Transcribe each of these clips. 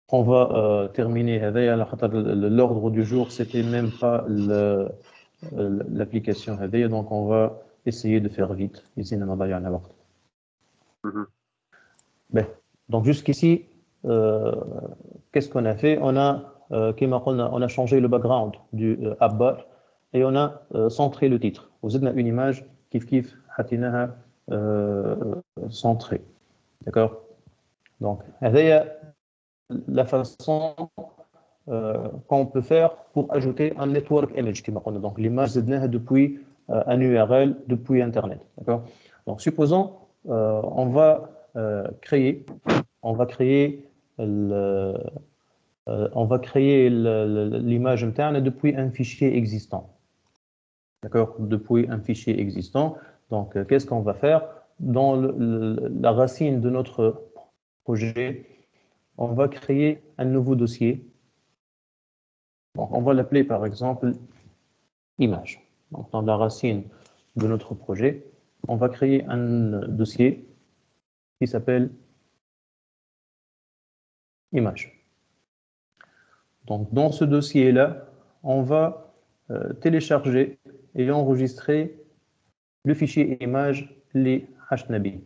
on va terminer l'ordre du jour, c'était même pas l'application, donc on va essayer de faire vite. Ben, donc jusqu'ici, qu'est-ce qu'on a fait? On a changé le background du app et on a centré le titre. Vous avez une image kif centrée. D'accord? Donc, la façon qu'on peut faire pour ajouter un network image. Donc, l'image depuis un URL, depuis Internet. D'accord? Donc, supposons, on va créer l'image interne depuis un fichier existant. D'accord? Depuis un fichier existant. Donc, qu'est-ce qu'on va faire? Dans la racine de notre projet, on va créer un nouveau dossier. Donc, on va l'appeler par exemple image. Donc, dans la racine de notre projet, on va créer un dossier qui s'appelle image. Donc, dans ce dossier-là, on va télécharger et enregistrer le fichier image, les hashnabi.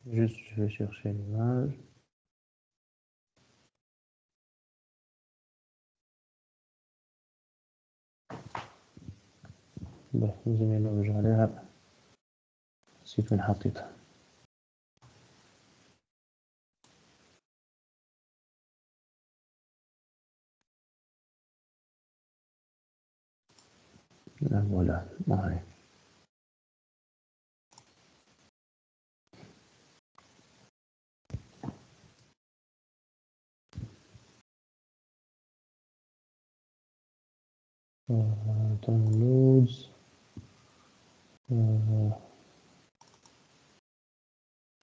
Juste, je vais chercher l'image. زميلي وجه عليها نسيت وين حطيتها. لا ولا ما هي. downloads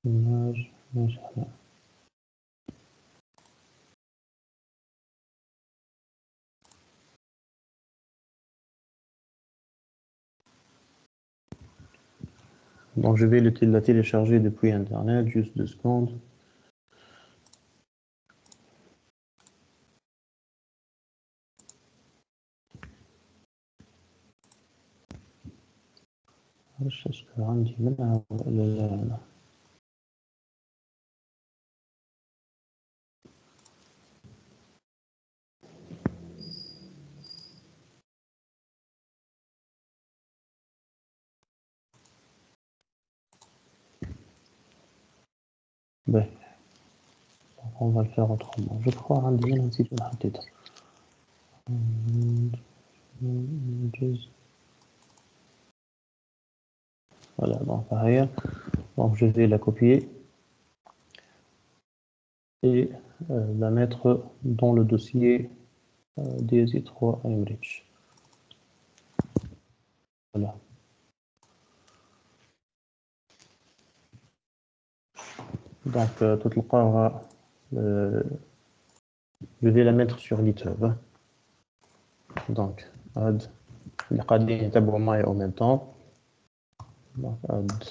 image هنا. Donc je vais la télécharger depuis Internet, juste 2 secondes. معرفش عندي منها ولا لا. Ben, on va le faire autrement. Je crois عندي منها نسيت وين حطيتها. Voilà, donc pareil. Donc je vais la copier et la mettre dans le dossier DSI3 Imrich. Voilà. Donc toute le corps, je vais la mettre sur GitHub. Donc add les قاعدين يتابعوا معي en même temps. Donc add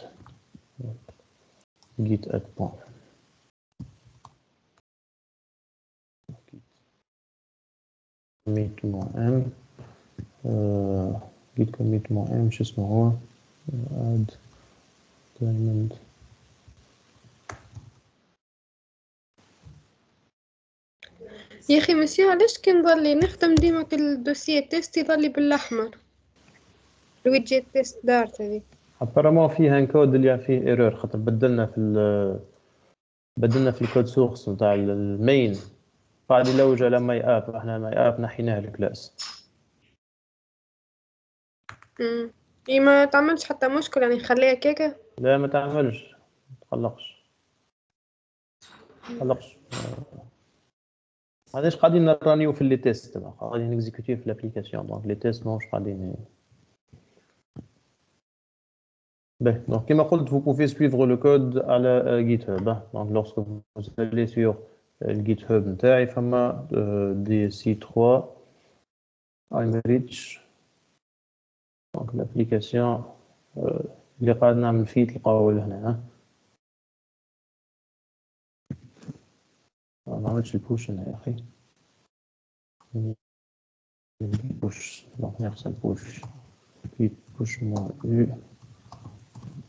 git add point. commit-m git commit-m شو اسمه هو add diamond. يا اخي مسيو علاش كي نضلي نخدم ديما في الدوسيه تيست يضلي بالاحمر الويدجيت تيست دارت هذيك apparemment فيها انكود اللي فيه ايرور خاطر بدلنا في الكود سورس نتاع المين قاعد يلوج على ماي اب. احنا ماي اب نحيناه الكلاس. اي ما تعملش حتى مشكل يعني نخليها كيكه. لا ما تعملش تقلقش ماناش قاعدين نرانيو في لي تيست قاعدين نكزيكوتيو في لابليكاسيون دونك لي تيست ماهوش قاعدين. Ben, donc, comme je l'ai dit, vous pouvez suivre le code à la GitHub. Donc, lorsque vous allez sur الجيت هاب نتاعي فما دي سي 3 iMereach. دونك الابليكاسيون اللي قاعد نعمل فيه تلقاوه هنا. ما عملتش البوش هنا يا اخي. بوش دونك نغسل بوش git push more u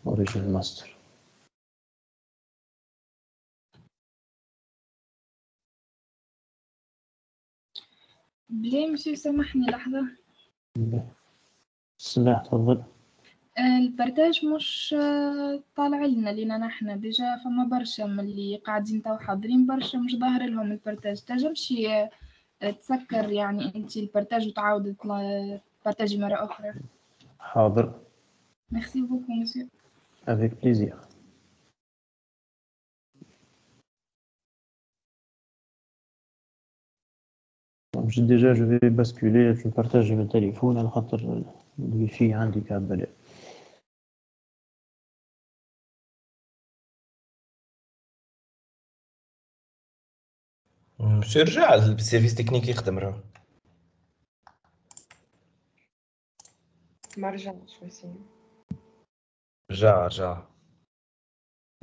origin master. بلي مشي سامحني لحظة. سمع تفضل. البرتاج مش طالع لنا لينا نحن ديجا فما برشا من اللي قاعدين تو حاضرين برشا مش ظاهر لهم البرتاج. تنجمشي تسكر يعني انت البرتاج وتعاود تبرتاجي مرة أخرى؟ حاضر. ميرسي بوكو مسيو. Avec plaisir. Donc, je vais basculer, je partage le téléphone على خاطر الويفي عندي كابل. مش رجع السيرفيس تكنيك يخدم راه. ما رجعش وسيم. رجع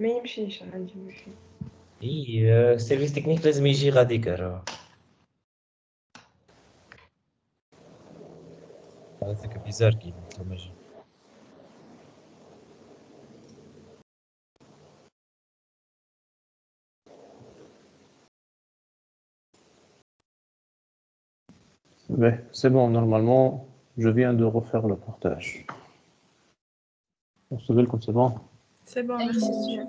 ما يمشيش عندي ويفي. اي السيرفيس تكنيك لازم يجي غاديك راه. هذاك بيزار كي ما جا. C'est bon, normalement, je viens de refaire le partage. On se veut comme c'est bon? C'est bon, merci.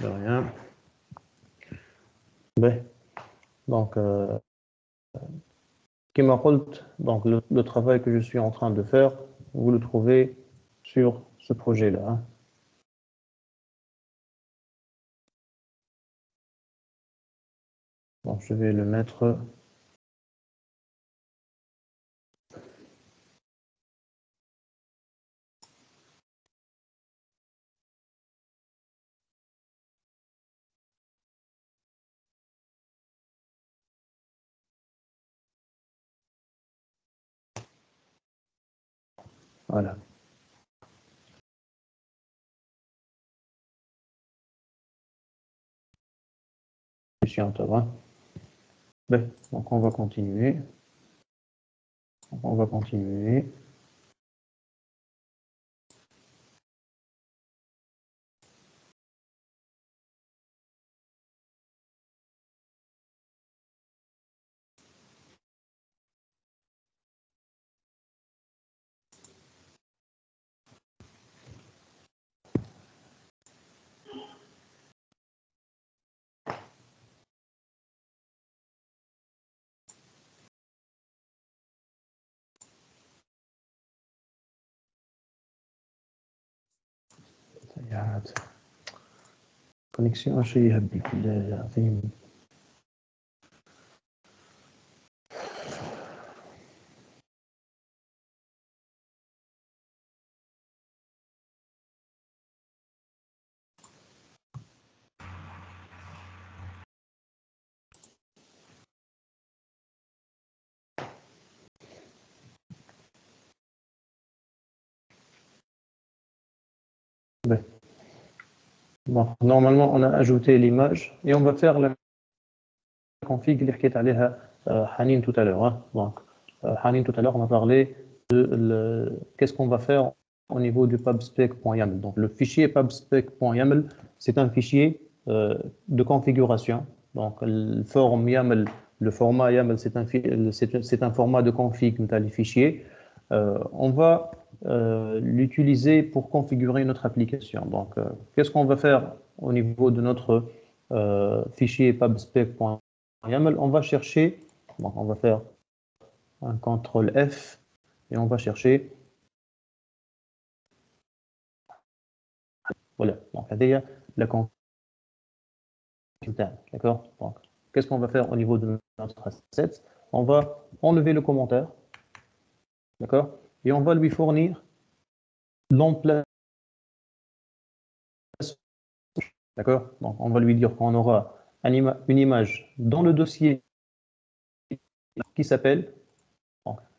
De rien. Ben, donc, comme m'a dit, donc le travail que je suis en train de faire, vous le trouvez sur ce projet-là. Donc, je vais le mettre. Voilà. Je suis en train. Ben, donc on va continuer. On va continuer. يا كونيكسيون شي يهبل بالله العظيم. Ben. Bon, normalement, on a ajouté l'image et on va faire la config اللي حكيت عليها حنين tout à l'heure. Hein. Donc, حنين tout à l'heure, on a parlé de qu'est-ce qu'on va faire au niveau du pubspec.yaml. Donc, le fichier pubspec.yaml, c'est un fichier de configuration. Donc, le format YAML, c'est un format de config dans les fichiers. On va l'utiliser pour configurer notre application. Donc, qu'est-ce qu'on va faire au niveau de notre fichier pubspec.yaml? On va chercher, donc on va faire un CTRL F et on va chercher. Voilà, donc là, la config. D'accord? Donc, qu'est-ce qu'on va faire au niveau de notre asset? On va enlever le commentaire. D'accord? Et on va lui fournir l'emplacement D'accord? Donc, on va lui dire qu'on aura une image dans le dossier qui s'appelle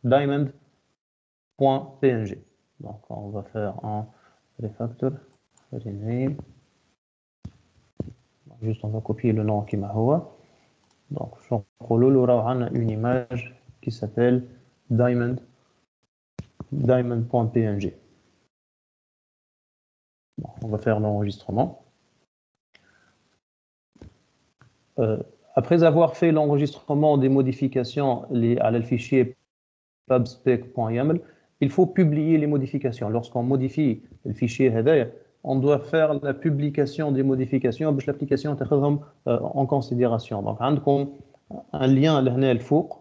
diamond.png. Donc, on va faire un refactor, rename. Juste, on va copier le nom qui m'a هو. Donc, on a une image qui s'appelle diamond.png. Bon, on va faire l'enregistrement. Après avoir fait l'enregistrement des modifications à le fichier pubspec.yaml, il faut publier les modifications. Lorsqu'on modifie le fichier header, on doit faire la publication des modifications pour que l'application تاخذهم en considération. Donc, عندكم un lien لهنا الفوق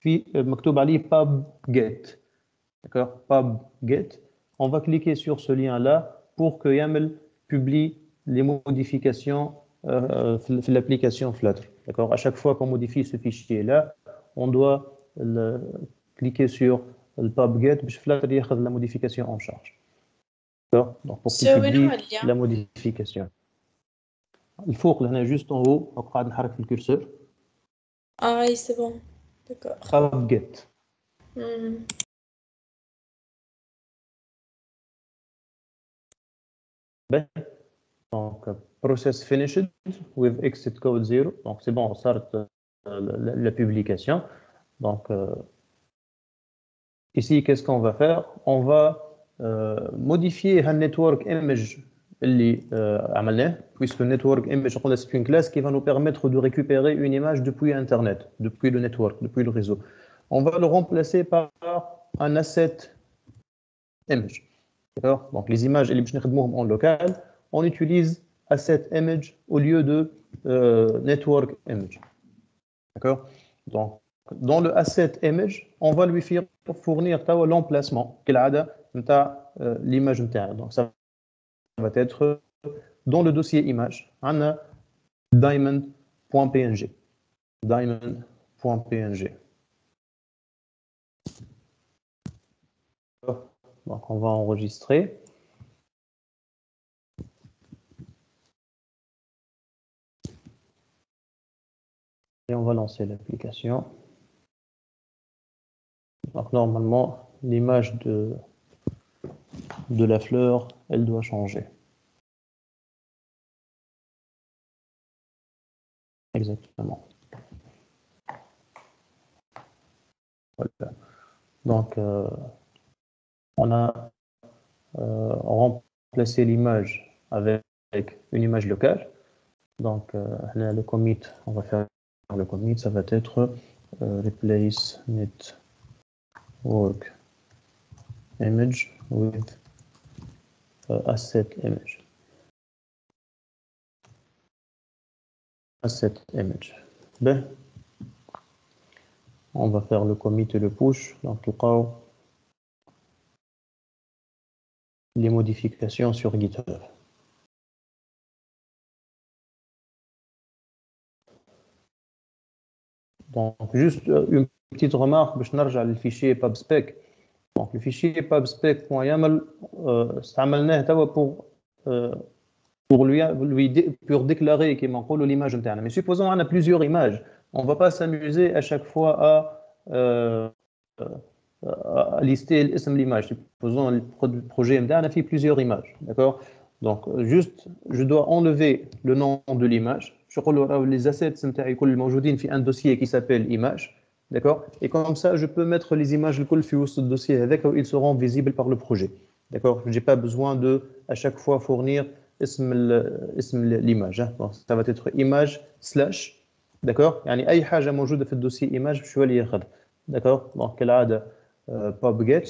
في مكتوب عليه pub-get. D'accord? Pub-get. On va cliquer sur ce lien-là pour que YAML publie les modifications في l'application Flutter. D'accord? À chaque fois qu'on modifie ce fichier-là, on doit cliquer sur le pub-get pour que Flutter ياخذ la modification en charge. D'accord? Donc pour qu'il publie la modification. الفوق لهنا juste en haut, on قاعد نحرك في الكرسور. Ah oui, c'est bon. D'accord. pub-get. Donc, process finished with exit code 0. Donc, c'est bon, on sort la publication. Donc, ici, qu'est-ce qu'on va faire? On va modifier un network image puisque le network image, c'est une classe qui va nous permettre de récupérer une image depuis Internet, depuis le network, depuis le réseau. On va le remplacer par un asset image. D'accord? Donc, les images en local, on utilise asset image au lieu de network image. D'accord? Donc, dans le asset image, on va lui fournir l'emplacement, l'image interne. Donc, ça va être dans le dossier image, on a diamond.png. Diamond.png. Donc, on va enregistrer. Et on va lancer l'application. Donc, normalement, l'image de la fleur, elle doit changer. Exactement. Voilà. Donc, on a remplacé l'image avec une image locale. Donc, là, le commit, on va faire le commit, ça va être replace network image with asset image. Asset image. Ben, on va faire le commit et le push. Donc, les modifications sur GitHub. Donc, juste une petite remarque, je نرجع le fichier pubspec. Donc, le fichier pubspec.yaml, pour déclarer l'image interne. Mais supposons qu'on a plusieurs images. On ne va pas s'amuser à chaque fois à lister l'image. Supposons le projet interne a fait plusieurs images. D'accord? Donc, juste, je dois enlever le nom de l'image. Je vais les assets sont dans un dossier qui s'appelle image. D'accord? Et comme ça, je peux mettre les images dans ce dossier avec, ils seront visibles par le projet. D'accord? Je n'ai pas besoin de, à chaque fois, fournir l'image. Donc, ça va être image / d'accord? يعني أي حاجة موجودة في الدوسي image شو اللي ياخذ. D'accord? Donc, كالعادة pub-get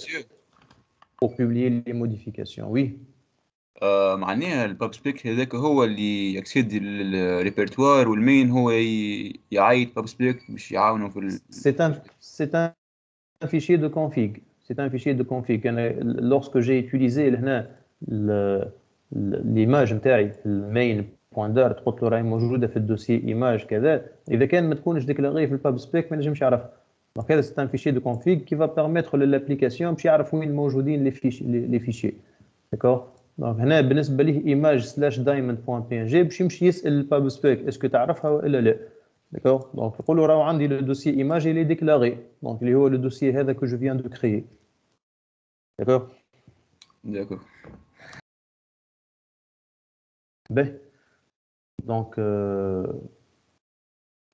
pour publier les modifications. Oui. معناها الباب سبيك هذاك هو اللي يكسد الريبرتوار والمين هو يعيط باب سبيك مش يعاونه في C'est un fichier de config. C'est un fichier de config. Lorsque j'ai utilisé l'image نتاعي المين.dart قلت له راهي موجوده في الدوسي image كذا اذا كان ما تكونش ديكلاري في الباب سبيك ما نجمش يعرف. Donc هذا c'est un fichier de config qui va permettre à l'application باش يعرف وين موجودين les fichiers. D'accord? دونك هنا بالنسبه ليه image/diamond.png باش يمشي يسال الباب سبيك اسكو تعرفها ولا لا. داكور دونك يقول له راهو عندي لو دوسي ايماج اللي ديكلاري دونك اللي هو لو دوسي هذا كو جو فيان دو كريي. داكور داكور. باهي دونك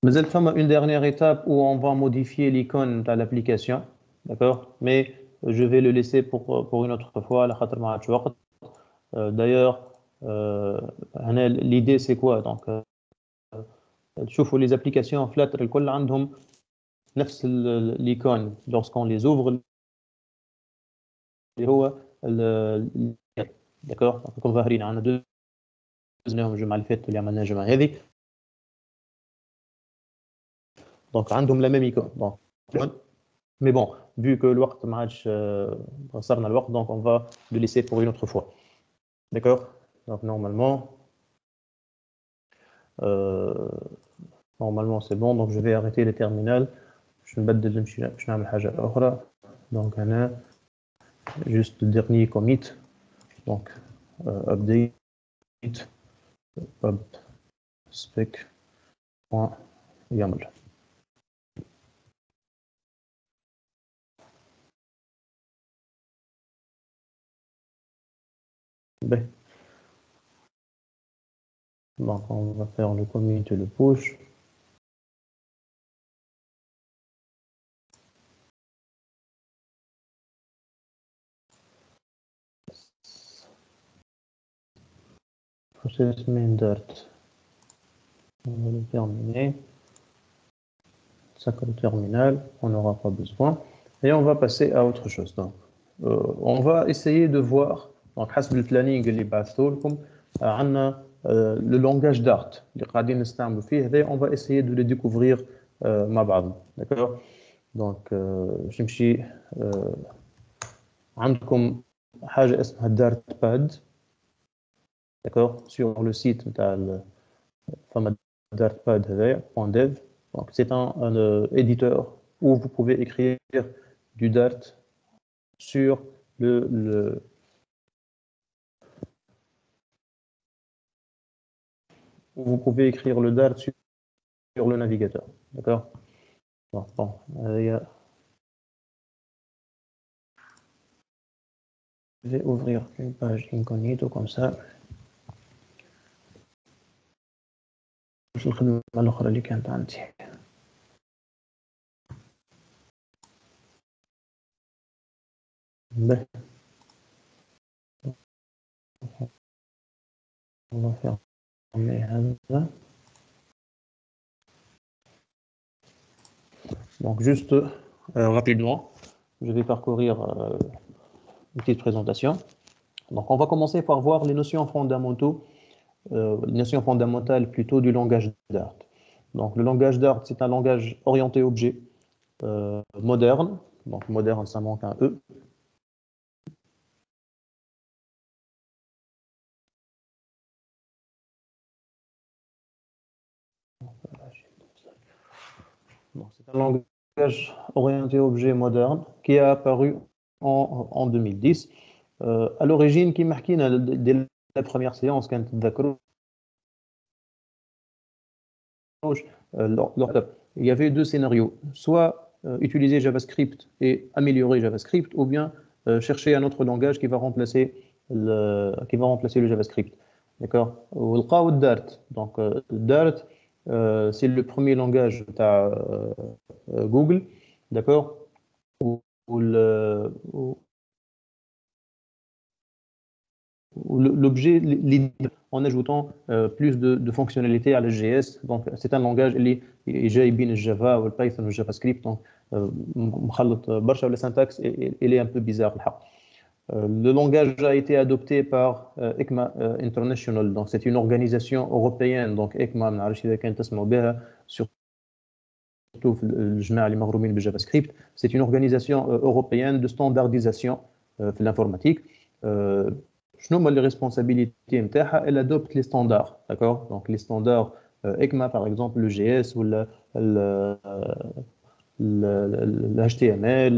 مازال فما une dernière étape où on va modifier l'icône de l'application. D'accord, mais je vais le laisser pour une autre fois على خاطر ما عادش وقت. D'ailleurs هنا l'idée c'est quoi donc تشوفوا les applications Flutter الكل عندهم نفس l'icône lorsqu'on les ouvre اللي هو d'accord donc comme ظاهرين عندنا دوزناهم الجمعة اللي فاتت اللي عملناها الجمعة هذه donc عندهم la même icône donc mais bon vu que الوقت ما عادش صرنا الوقت donc on va le laisser pour une autre fois. D'accord, donc normalement c'est bon, donc je vais arrêter le terminal. Je vais نبدل نمشي باش نعمل حاجة أخرى. donc هنا juste le dernier commit donc update pub spec .yaml. Ben. Donc on va faire le commit et le push. Process main dart. On va le terminer. Ça comme terminal, on n'aura pas besoin. Et on va passer à autre chose. Donc, on va essayer de voir. Donc, حسب le planning اللي بعثته لكم عندنا le langage Dart اللي قاعدين نستعملوا فيه هذا on va essayer de le découvrir مع بعضنا. D'accord. Donc باش نمشي عندكم حاجة اسمها Dart Pad. D'accord. Sur le site نتاع فما Dart Pad هذايا .dev. Donc c'est un éditeur où vous pouvez écrire du Dart sur vous pouvez écrire le Dart sur le navigateur. D'accord. Bon, je vais ouvrir une page incognito comme ça. باش الخدمة الأخرى اللي كانت عندي. On va fermer هذا. Donc juste rapidement, je vais parcourir une petite présentation. Donc on va commencer par voir les notions fondamentales plutôt du langage Dart. Donc le langage Dart, c'est un langage orienté objet moderne. Donc moderne, ça manque un E. C'est un langage orienté objet moderne qui a apparu en 2010. À l'origine, qui marquait dès la première séance, quand il y avait deux scénarios. Soit utiliser JavaScript et améliorer JavaScript, ou bien chercher un autre langage qui va remplacer le JavaScript. D'accord. Ou Dart. Donc Dart, c'est le premier langage de Google, d'accord, l'objet en ajoutant plus de fonctionnalités à la JS. Donc c'est un langage اللي جاي بين الجافا والبايثون والجافاسكريبت. Donc مخلط برشا ولا syntaxe il est un peu bizarre الحق. Le langage a été adopté par ECMA International. Donc c'est une organisation européenne. Donc ECMA, ما نعرفش إذا كان تسمعوا بها surtout في الجماعة اللي مغرومين بالجافاسكريبت. C'est une organisation européenne de standardisation في l'informatique. شنو هما les responsabilités نتاعها؟ Elle adopte les standards, d'accord. Donc les standards ECMA par exemple le GS ou le HTML,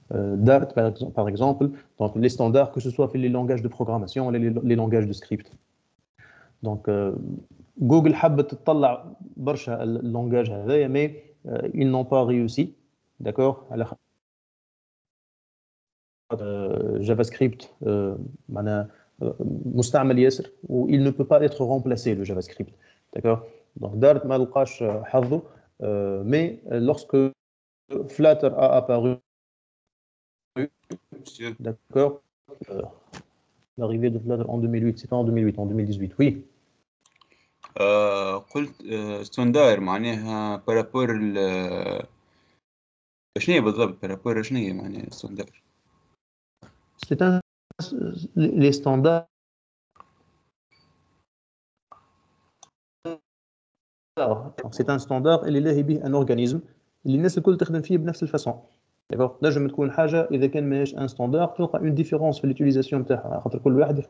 Dart, par exemple, donc les standards, que ce soit les langages de programmation ou les langages de script. Donc, Google حبت تطلع برشا اللانجاج هذايا mais ils n'ont pas réussi, d'accord, على JavaScript معناها مستعمل ياسر و il ne peut pas être remplacé le JavaScript, d'accord. Donc Dart ما لقاش حظه mais lorsque Flutter a apparu, d'accord, l'arrivée de Flutter en 2008, c'est pas en 2008, en 2018, oui. قلت ستاندر معناها بارابور شنو هي بالضبط بارابور شنو هي معناها ستاندر C'est un les standards c'est un standard اللي لاهي به ان اورغانيزم اللي الناس الكل تخدم فيه بنفس الفاسون داكوغ. نجم تكون حاجه اذا كان ماهيش ان ستاندار تلقى اون ديفيرونس في اليوتيليزاسيون نتاعها خاطر كل واحد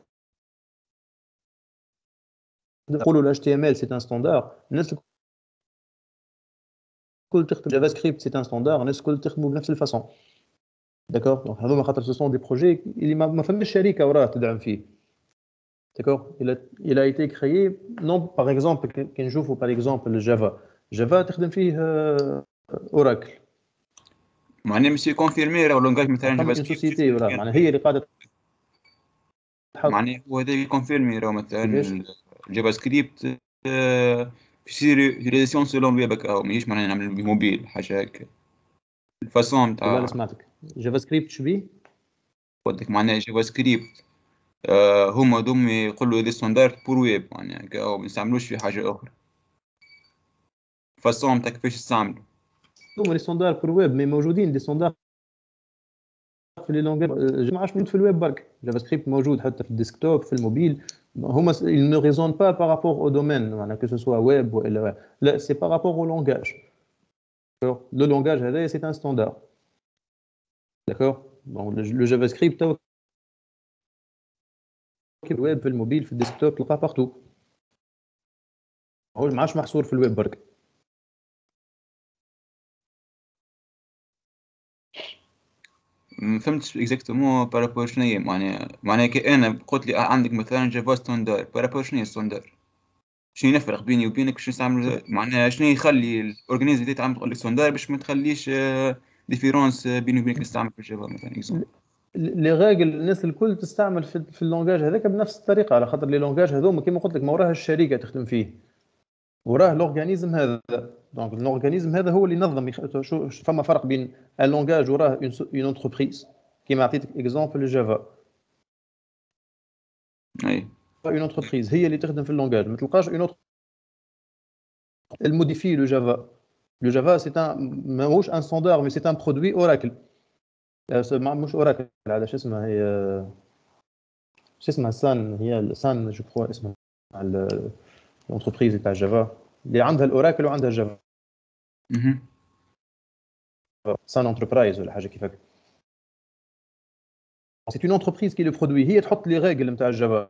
نقولوا ال HTML c'est un standard الناس الكل تخدم جافا سكريبت c'est un standard الناس الكل تخدموا بنفس الفاسون داكوغ. دونك هذوما خاطر سو سون دي بروجي اللي ما فماش شركه وراه تدعم فيه. D'accord, il a été créé, non, par exemple, quand je vois par exemple le Java, Java تخدم فيه Oracle. معناها مش كونفيرمي راه لونجاج مثلا جافا une سكريبت société ولا معناها هي اللي قاعده تحط معناها هو هذا كونفيرمي راه مثلا كيفاش؟ الجافا سكريبت يصير ريليسيون سولون ويبك او ماهيش معناها نعمل بموبيل حاجه هكا الفاسون لا لا تاع سمعتك جافا سكريبت شبيه ودك معناها جافا سكريبت هما دوم يقولوا هذا ستاندرد بور ويب معناها هكا او ما يستعملوش في حاجه اخرى الفاسون تاع كيفاش تستعملوا هما لي ستاندار بور ويب مي موجودين دي ستاندار في لي لونغاج ما عادش موجود في الويب برك. جافا سكريبت موجود حتى في الديسكتوب في الموبيل. هما ils ne raisonnent pas par rapport au domaine معناها que ce soit web ولا لا c'est par rapport au langage. Le langage هذا c'est un standard. D'accord, bon le JavaScript في الويب في الموبيل في الديسكتوب تلقاه بارتو. هو ما عادش محصور في الويب برك. ما فهمتش اكزاكتومون بارابور شنو هي معناها كي انا قلت لي عندك مثلا جافا ستاندر بارابور شنو هي ستاندر شنو يفرق بيني وبينك باش نستعمل معناها شنو يخلي الاورجانيزم اللي تعمل تقول لك ستاندر باش ما تخليش ديفيرونس بيني وبينك نستعمل في الجافا مثلا اكزومبل لي راجل الناس الكل تستعمل في اللونجاج هذاك بنفس الطريقه على خاطر لي لونجاج هذوما كيما قلت لك ما وراها الشركه تخدم فيه وراه الاورغانيزم هذا. دونك الاورغانيزم هذا هو اللي ينظم فما فرق بين اللونجاج وراه اون انتربريز كيما عطيتك اكزومبل الجافا. اي اون انتربريز هي اللي تخدم في اللونجاج ما تلقاش اون الموديفي لو جافا. لو جافا سي ان ماهوش ان ستاندار مي سي ان برودوي اوراكل. مش اوراكل هذا شو اسمها هي شو اسمها سان هي سان جو كرو اسمها الانتربريز تاع جافا اللي عندها الاوراكل وعندها جافا سان انتربرايز ولا حاجه كيفك. سي اون انتربريز كي لو برودوي هي تحط لي ريغل نتاع الجافا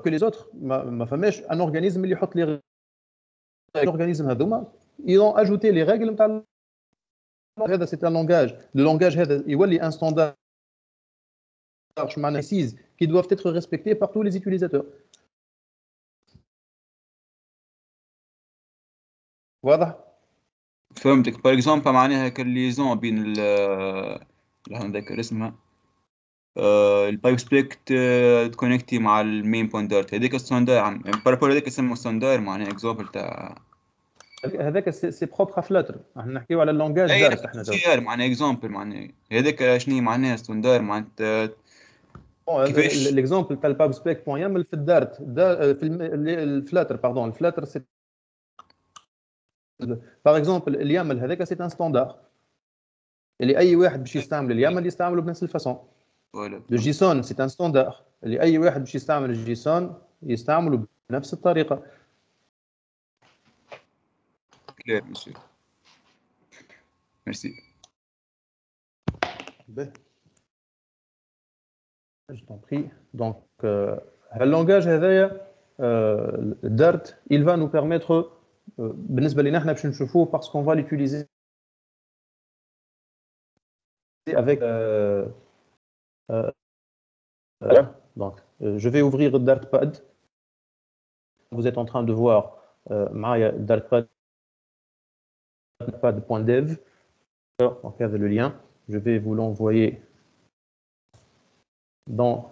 كو لي زوتر ما فماش ان اورغانيزم اللي يحط لي الاورغانيزم هذوما يون اجوتي لي ريغل نتاع هذا. سي ان لونغاج لو لونغاج هذا يولي ان ستاندار معناها précises qui doivent être respectées par tous les utilisateurs. واضح؟ فهمتك باغ اكزومبل معناها كالليزون بين ال هذاك اسمها البايب سبليت تكونكتي مع المين بوينتر هذيك ستاندر بارابور هذيك اسمه ستاندر معناها اكزومبل تاع هذاك سي بروبر فلاتر. احنا نحكيو على اللونغاج اي دارت احنا تو معناها اكزومبل معناها هذاك شنو معناها ستاندر معناتها كيفاش ليكزومبل تاع الباب سبيك بوين يعمل في الدارت في الفلاتر باردون الفلاتر سي باغ اكزومبل اليامل هذاك سي ان ستاندار اللي اي واحد باش يستعمل اليامل يستعمله بنفس الفاسون. لو جيسون سي ان ستاندار اللي اي واحد باش يستعمل الجيسون يستعمله بنفس الطريقه. كلير مسيو ميرسي. Je t'en prie. Donc, le langage هذايا Dart, il va nous permettre بالنسبة لنا احنا باش نشوفوه parce qu'on va l'utiliser avec donc je vais ouvrir Dartpad. Vous êtes en train de voir dartpad.dev. Donc avez le lien. Je vais vous l'envoyer dans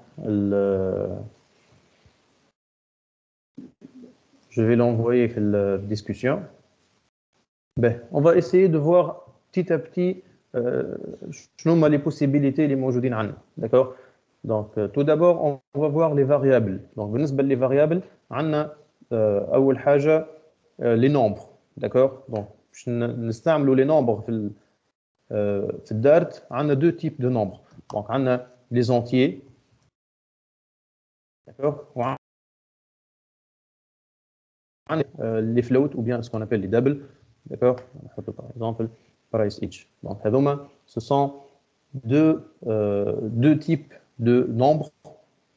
je vais l'envoyer dans la discussion. Ben, on va essayer de voir petit à petit les possibilités les موجودين عندنا. D'accord? Donc tout d'abord on va voir les variables. Donc بالنسبة les variables عندنا أول حاجة les nombres. D'accord? Donc باش نستعملوا les nombres في الدارت عندنا deux types de nombres. Donc عندنا les entiers. D'accord? Les floats ou bien ce qu'on appelle les doubles, d'accord? Par exemple, price each. Donc, ce sont deux types de nombres.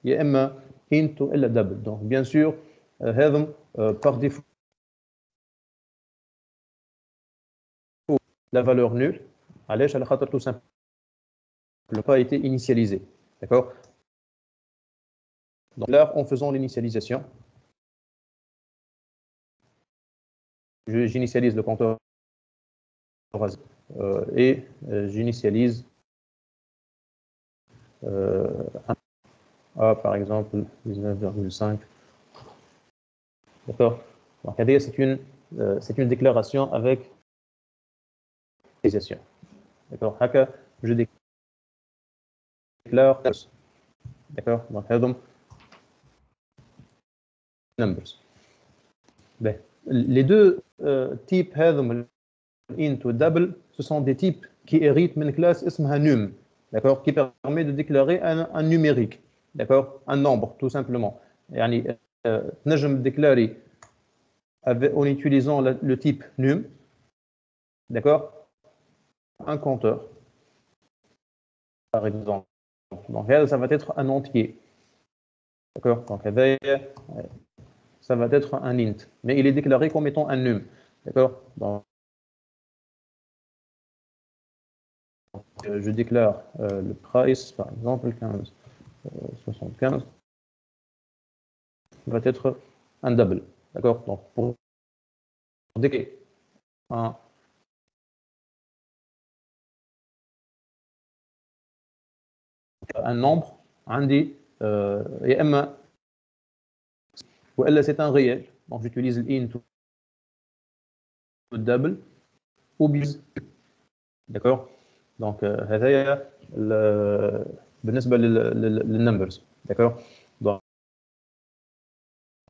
Il y a int ou double. Donc, bien sûr, par défaut, la valeur nulle, tout simplement, n'a pas été initialisée. D'accord? Donc là, en faisant l'initialisation, j'initialise le compteur et j'initialise par exemple 19,5. D'accord? Donc c'est une déclaration avec initialisation. D'accord? Je déclare. D'accord? Donc numbers. Ben, les deux types int ou double, ce sont des types qui héritent d'une classe اسمها num, d'accord, qui permet de déclarer un numérique, d'accord, un nombre tout simplement. يعني نجم déclarer en utilisant le type num, d'accord, un compteur par exemple. Donc ça va être un entier, d'accord. Donc ça va être un int, mais il est déclaré comme étant un num, d'accord. Donc je déclare le price, par exemple, 15,75, va être un double. D'accord? Donc, pour déclarer un nombre, ou elle c'est un réel. Donc, j'utilise l'int ou le double, ou bis. D'accord? Donc, هذايا بالنسبة للnumbers. D'accord?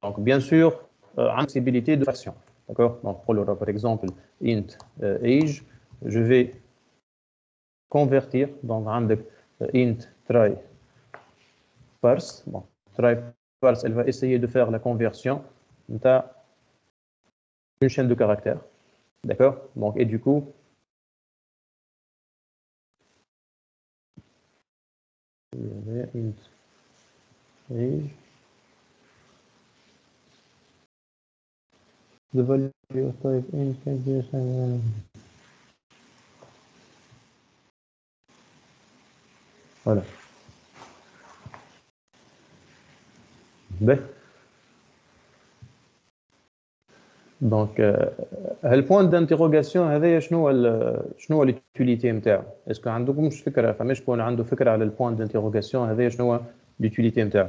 Donc, bien sûr, une possibilité de fraction. D'accord? Donc, par exemple, int age, je vais convertir dans int try parse. Bon, try parse, elle va essayer de faire la conversion d'une chaîne de caractères. D'accord? Donc, et du coup, int age. The value of type int can be voilà. Donc, le point d'interrogation هذا شنو هو l'utilité نتاعو؟ est-ce que عندكمش فكره؟ فماش شكون عنده فكره على البوان d'interrogation هذا شنو هو l'utilité نتاعو؟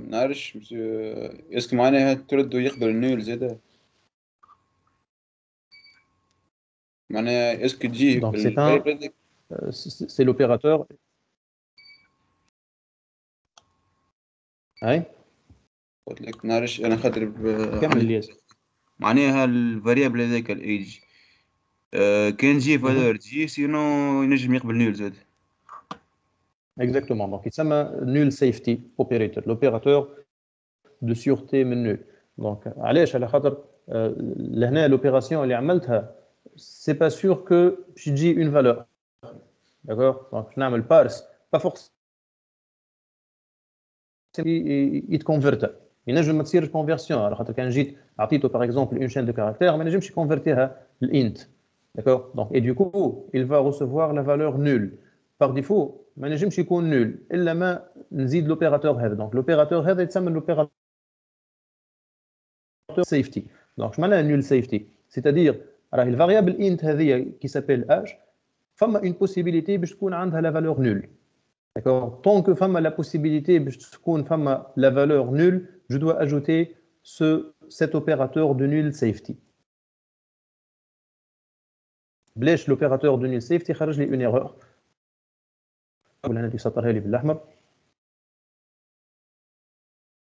نعرفش اسك معناها ترد ويقبل النول زاده معناها اسك تجي donc c'est l'opérateur. اي قلت لك نعرفش انا خاطر كمل الياس. معناها الفاريابل هذاك الايج كان تجي فالور تجي سينو ينجم يقبل نول زاد. Exactement. Donc, il s'appelle null safety operator, l'opérateur de sûreté من nul. Donc, علاش على خاطر لهنا l'opération اللي عملتها c'est pas sûr que تجي une valeur. D'accord? Donc, je n'عمل parse pas forcément il te converte. ينجم ما تصيرش كونفيرسيون على خاطر كان جيت عطيته باغ اكزومبل اون شين دو كاركتير ما نجمش يكونفيرتيها لانت داكور دونك اي دو كو il va recevoir la valeur nulle par défaut ما نجمش يكون نول الا ما نزيد لوبيراتور هذا دونك لوبيراتور هذا يتسمى لوبيراتور safety دونك شمعناها نول سيفتي سيتادير راهي الفاريابل انت هذه qui s'appelle âge فما une possibilité باش تكون عندها la valeur nulle d'accord tant que femme a la possibilité باش تكون فما la valeur nulle je dois ajouter cet opérateur de null safety بلاش l'opérateur de null safety خرج لي une erreur ولا انا اللي سطرها لي بالاحمر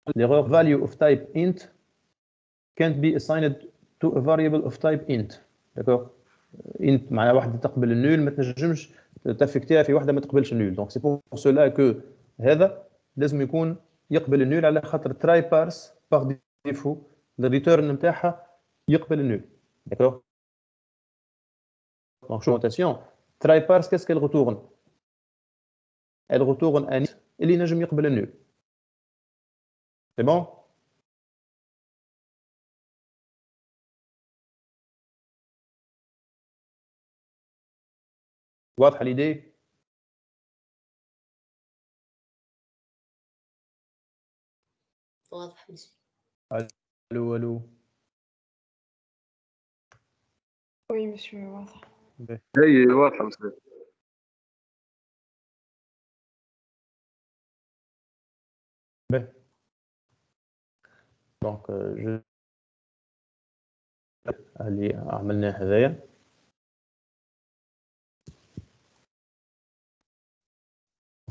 l'erreur value of type int can't be assigned to a variable of type int d'accord int معناها واحده تقبل النول ما تنجمش تافكتيها في واحده ما تقبلش النول دونك سي بور سولا كو هذا لازم يكون يقبل النول على خاطر تراي بارس باغ ديفو الريتيرن نتاعها يقبل النول داكور دونك شو نوتاسيون تراي بارس كاس كال ريتورن elle retourne un اللي نجم يقبل النول سي بون واضحه ليدي واضح ماشي. الو الو وي مش واضح. هي واضحة مسلم. دونك اللي عملناه هذايا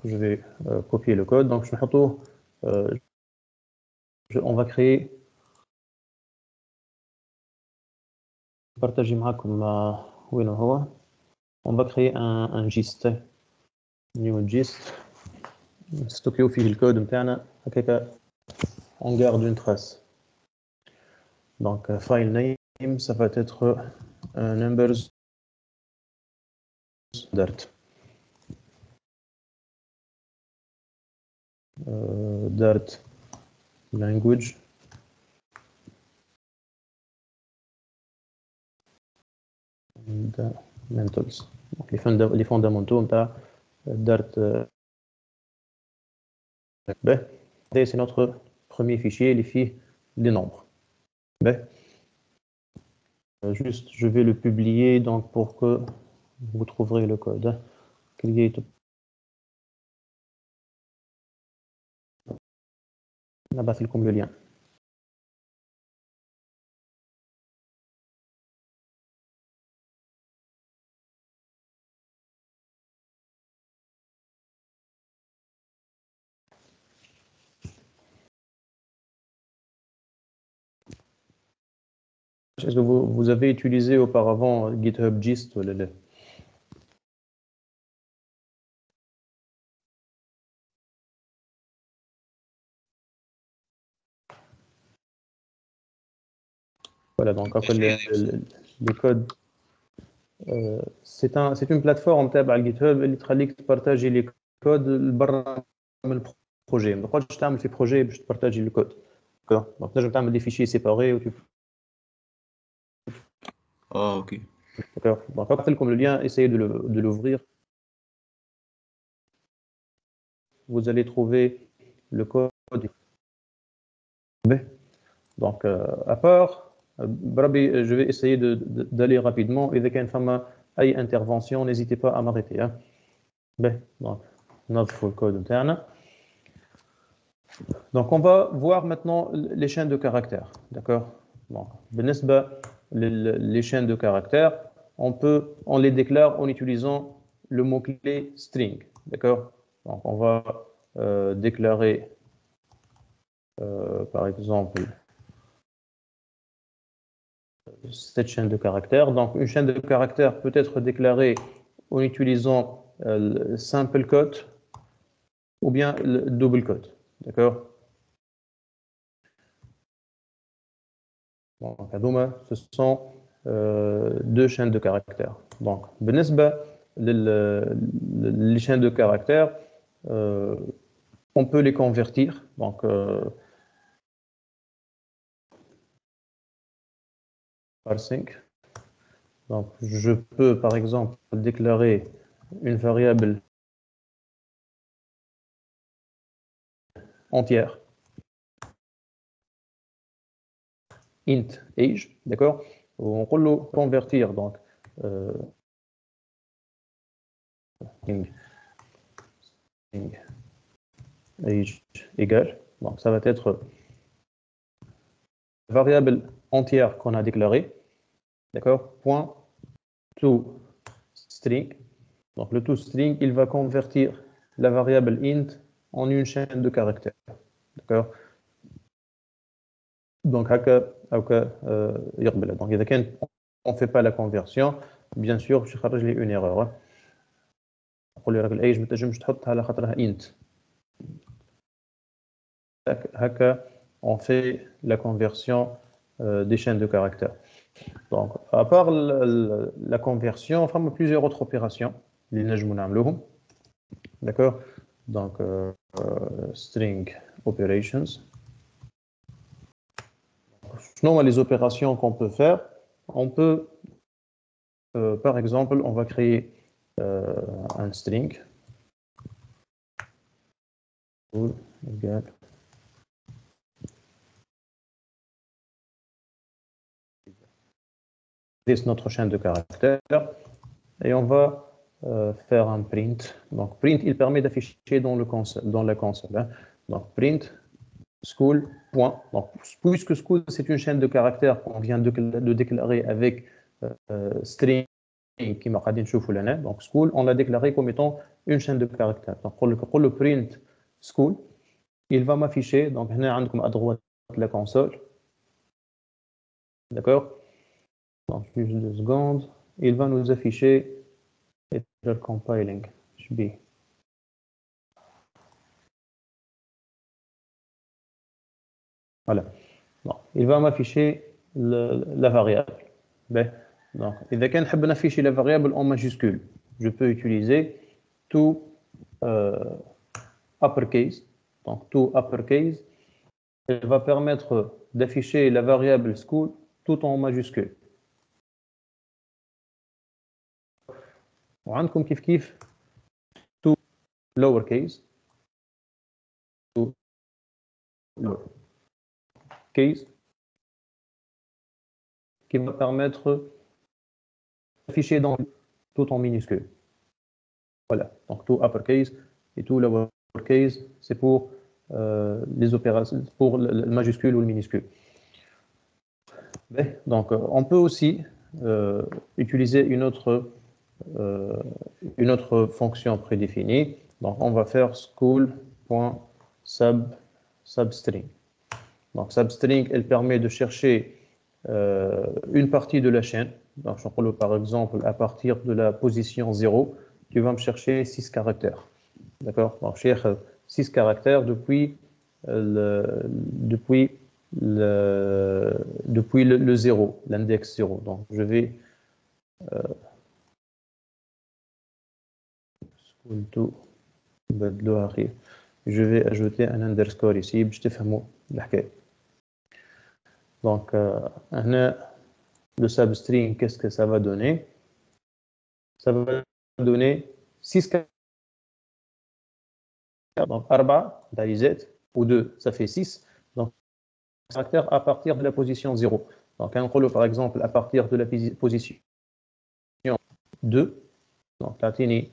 je vais copier le code donc je vais on va créer partager معكم وين هو on va créer un gist new gist نستوكيو فيه الكود نتاعنا هكاك on garde une trace donc file name ça va être numbers dart dart language fundamentals donc les fondamentaux نتاع dart c'est notre premier fichier les fiches des nombres juste je vais le publier donc pour que vous trouverez le code create نبعث لكم le lien Est-ce que vous avez utilisé auparavant GitHub Gist ou le Voilà, donc après les codes, c'est une plateforme تابعة GitHub اللي تخليك تبارتاجي les codes برا من البروجي ما تقعدش تعمل في بروجي باش تبارتاجي le code d'accord donc تنجم تعمل des fichiers séparés ou tu ok. D'accord. Donc, quand je comme le lien, essayez de l'ouvrir. Vous allez trouver le code. Donc, à part, je vais essayer d'aller rapidement. Et dès qu'il y a une femme à intervention, n'hésitez pas à m'arrêter. Hein. Donc, notre code interne. Donc, on va voir maintenant les chaînes de caractères. D'accord. Donc, les chaînes de caractères, on les déclare en utilisant le mot-clé string. D'accord? Donc, on va déclarer, par exemple, cette chaîne de caractères. Donc, une chaîne de caractères peut être déclarée en utilisant le simple code ou bien le double code. D'accord? Donc, ce sont deux chaînes de caractères. Donc, les chaînes de caractères, on peut les convertir. Donc, parsing. Donc, je peux, par exemple, déclarer une variable entière, int age, d'accord? On peut convertir, donc, age égale, donc ça va être variable entière qu'on a déclarée, d'accord? Point to string. Donc le toString, il va convertir la variable int en une chaîne de caractères, d'accord? Donc donc on ne fait pas la conversion, bien sûr je vais une erreur. نقول لك الايج ما تنجمش تحطها على خاطرها int. هكا on fait la conversion des chaînes de caractères. Donc, à part la conversion, on fait plusieurs autres opérations. D'accord? Donc, string operations. Sinon, les opérations qu'on peut faire, on peut, par exemple, on va créer un string. Égal. C'est notre chaîne de caractères et on va faire un print. Donc print, il permet d'afficher dans la console. Hein. Donc print school point. Donc puisque school c'est une chaîne de caractères qu'on vient de déclarer avec string qui m'a dit donc school on l'a déclaré comme étant une chaîne de caractères. Donc pour le print school, il va m'afficher donc à droite de la console. D'accord? Donc, juste 2 secondes, il va nous afficher le compiling. Voilà. Donc, il va m'afficher la variable. Donc, إذا كان نحب نafficher la variable en majuscule, je peux utiliser tout uppercase. Donc, tout uppercase, il va permettre d'afficher la variable school tout en majuscule. وعندكم كيف to lower case qui va permettre d'afficher dans tout en minuscule. Voilà, donc tout uppercase et tout lowercase, c'est pour les opérations, pour le majuscule ou le minuscule. Donc on peut aussi utiliser une autre fonction prédéfinie. Donc, on va faire school.substring. Donc, substring, elle permet de chercher une partie de la chaîne. Donc, par exemple, à partir de la position 0, tu vas me chercher 6 caractères. D'accord? Donc, je cherche 6 caractères depuis le 0, l'index 0. Donc, je vais je vais ajouter un underscore ici باش تفهموا الحكايه. Donc le substring, qu'est-ce que ça va donner? Ça va donner 6 caractères. Donc 4 d'Alizet ou 2, ça fait 6. Donc caractères à partir de la position 0. Donc un rôle par exemple à partir de la position 2. Donc là tini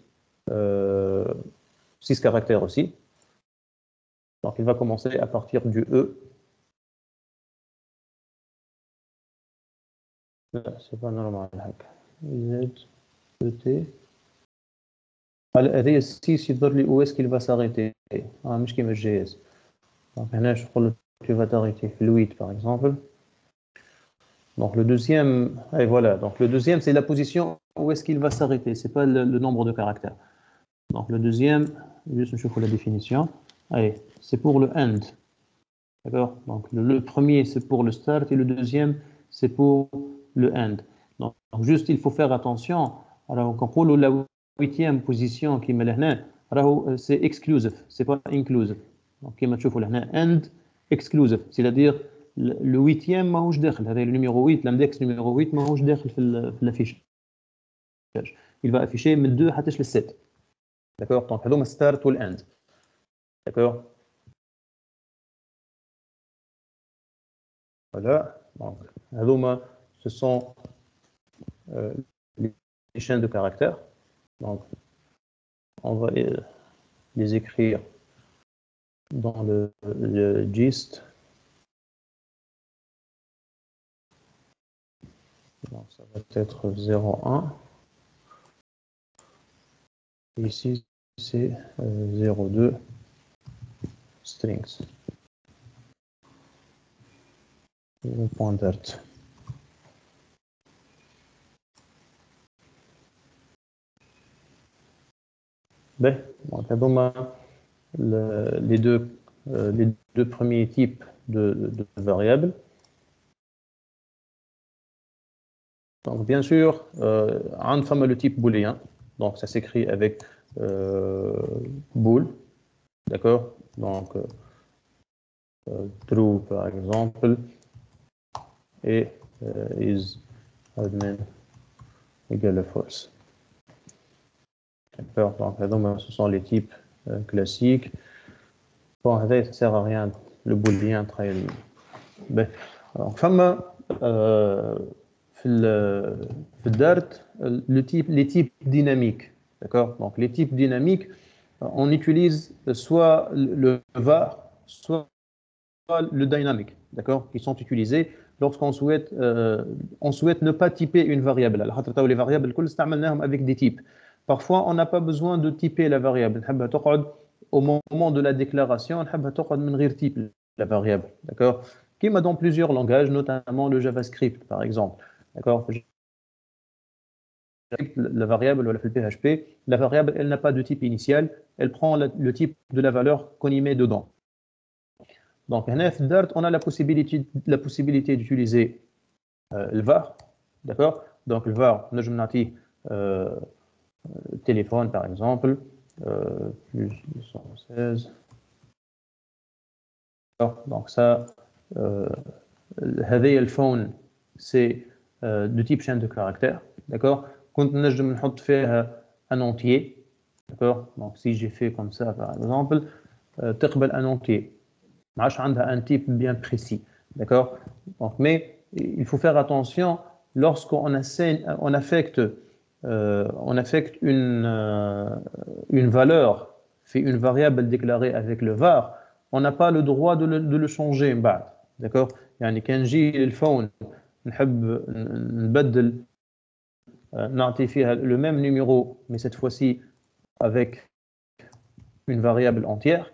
6 caractères aussi. Donc il va commencer à partir du E. C'est pas normal. Z, E, T. هذه السيس يظهر لي où est-ce qu'il va s'arrêter. مش كيما الجي اس. Donc هنا je prends tu vas t'arrêter le 8 par exemple. Donc le deuxième, et voilà. Donc le deuxième c'est la position où est-ce qu'il va s'arrêter. C'est pas le nombre de caractères. Donc le deuxième, juste je fais la définition. Allez, c'est pour le end. D'accord? Donc le premier c'est pour le start et le deuxième c'est pour le end. Donc juste il faut faire attention. Alors quand on parle la 8e position qui met là, c'est exclusive, c'est pas inclusive. Donc comme tu vois là end exclusive, c'est-à-dire le huitième ماهوش داخل هذا النيميرو 8 l'index numéro 8 ماهوش داخل في l'affichage. Il va afficher من 2 حتى ل 7. D'accord, donc هذوما start وال end. D'accord. Voilà, donc هذوما ce sont les chaînes de caractères. Donc on va les écrire dans le gist. Donc ça va être 0,1. Ici c'est 0,2 strings. Le point d'art. Ben, donc les deux premiers types de variables. Donc bien sûr, on a le type booléen, donc ça s'écrit avec bool, d'accord. Donc true par exemple et is admin égale false. D'accord, donc ce sont les types classiques. Bon, ça ne sert à rien le booléen très. Ben, donc في Dart, les types dynamiques, d'accord. Donc les types dynamiques, on utilise soit le var, soit le dynamique, d'accord, qui sont utilisés lorsqu'on souhaite ne pas typer une variable. Les variables avec des types. Parfois, on n'a pas besoin de typer la variable. Au moment de la déclaration, on type la variable, d'accord, qui est dans plusieurs langages, notamment le JavaScript, par exemple, d'accord. La variable, le PHP, la variable, elle n'a pas de type initial, elle prend le type de la valeur qu'on y met dedans. Donc, en Dart, on a la possibilité d'utiliser le var, d'accord. Donc, le var, téléphone, par exemple, plus 216. Donc, ça, le phone, c'est de type chaîne de caractères, d'accord. Quand on a un entier, d'accord. Donc, si j'ai fait comme ça, par exemple, un entier. Un type bien précis, d'accord. Donc, mais il faut faire attention lorsqu'on affecte une valeur, fait une variable déclarée avec le var, on n'a pas le droit de le changer, d'accord. يعني كان نجي الفون نحب نبدل نعطي فيها le même numéro mais cette fois-ci avec une variable entière,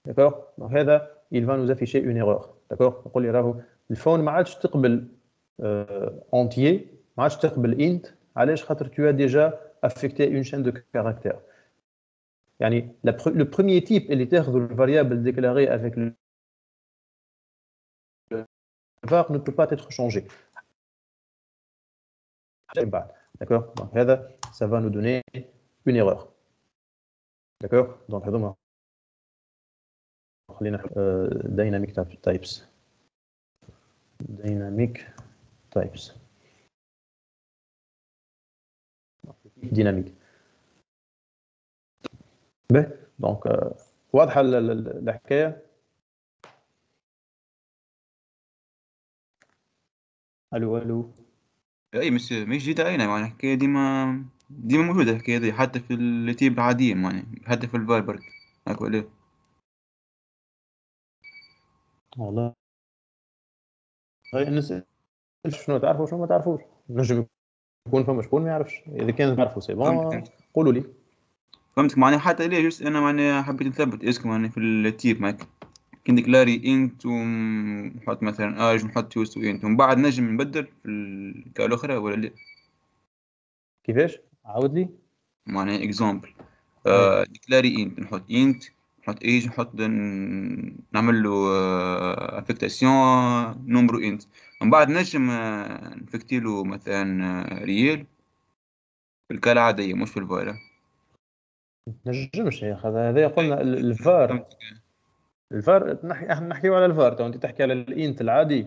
d'accord. Donc هذا il va nous afficher une erreur, d'accord. نقول لي راهو الفون ما عادش تقبل entier, ما عادش تقبل int. علاش؟ خاطر tu as déjà affecté une chaîne de caractères. يعني le premier type اللي تاخذ le variable déclaré avec le var ne peut pas être changé, d'accord. Donc هذا ça va nous donner une erreur, d'accord. Donc هذوما خلينا dynamic types. dynamique. Donc واضحة الحكاية. الو اي مش جديدة علينا، يعني الحكاية ديما موجودة الحكاية دي حتى في التيب العادية، يعني حتى في الفايبر هاك ولا والله نسأل شنو تعرفوا شنو ما تعرفوش. نجم يكون فما شكون ما يعرفش. إذا كان تعرفوا سي بون قولوا لي. فهمتك معناها. حتى ليه جست أنا معناها حبيت نثبت اسمه يعني في التيب معك كي ديكلاري انت ونحط مثلا اج ونحط يوز تو انت ومن بعد نجم نبدل في الكا الأخرى ولا لا؟ كيفاش؟ عاود لي. معناها اكزامبل ديكلاري انت نحط انت نحط ايج نحط نعمل له افكتاسيون نمبرو انت ومن بعد نجم نفكتي له مثلا ريال في الكا العادية مش في الفايرة. نجمش يا اخي. هذا قلنا الفار الفار احنا نحكيو على الفار، تو انت تحكي على الانت العادي.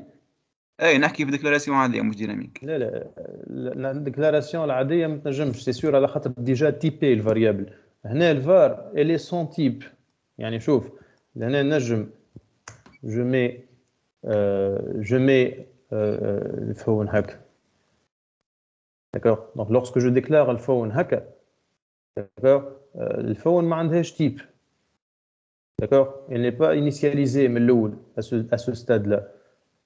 اي نحكي في ديكلاراسيون عاديه مش ديناميك. لا الديكلاراسيون العاديه ما تنجمش سي سور على خاطر ديجا تيبي الفاريابل. هنا الفار الي سون تيب، يعني شوف هنا نجم جو مي الفون هكا داكور. دونك لورسكو جو ديكلار الفون هكا داكور، الفون ما عندهاش تيب داكور، il n'est pas initialisé من الاول à ce stade là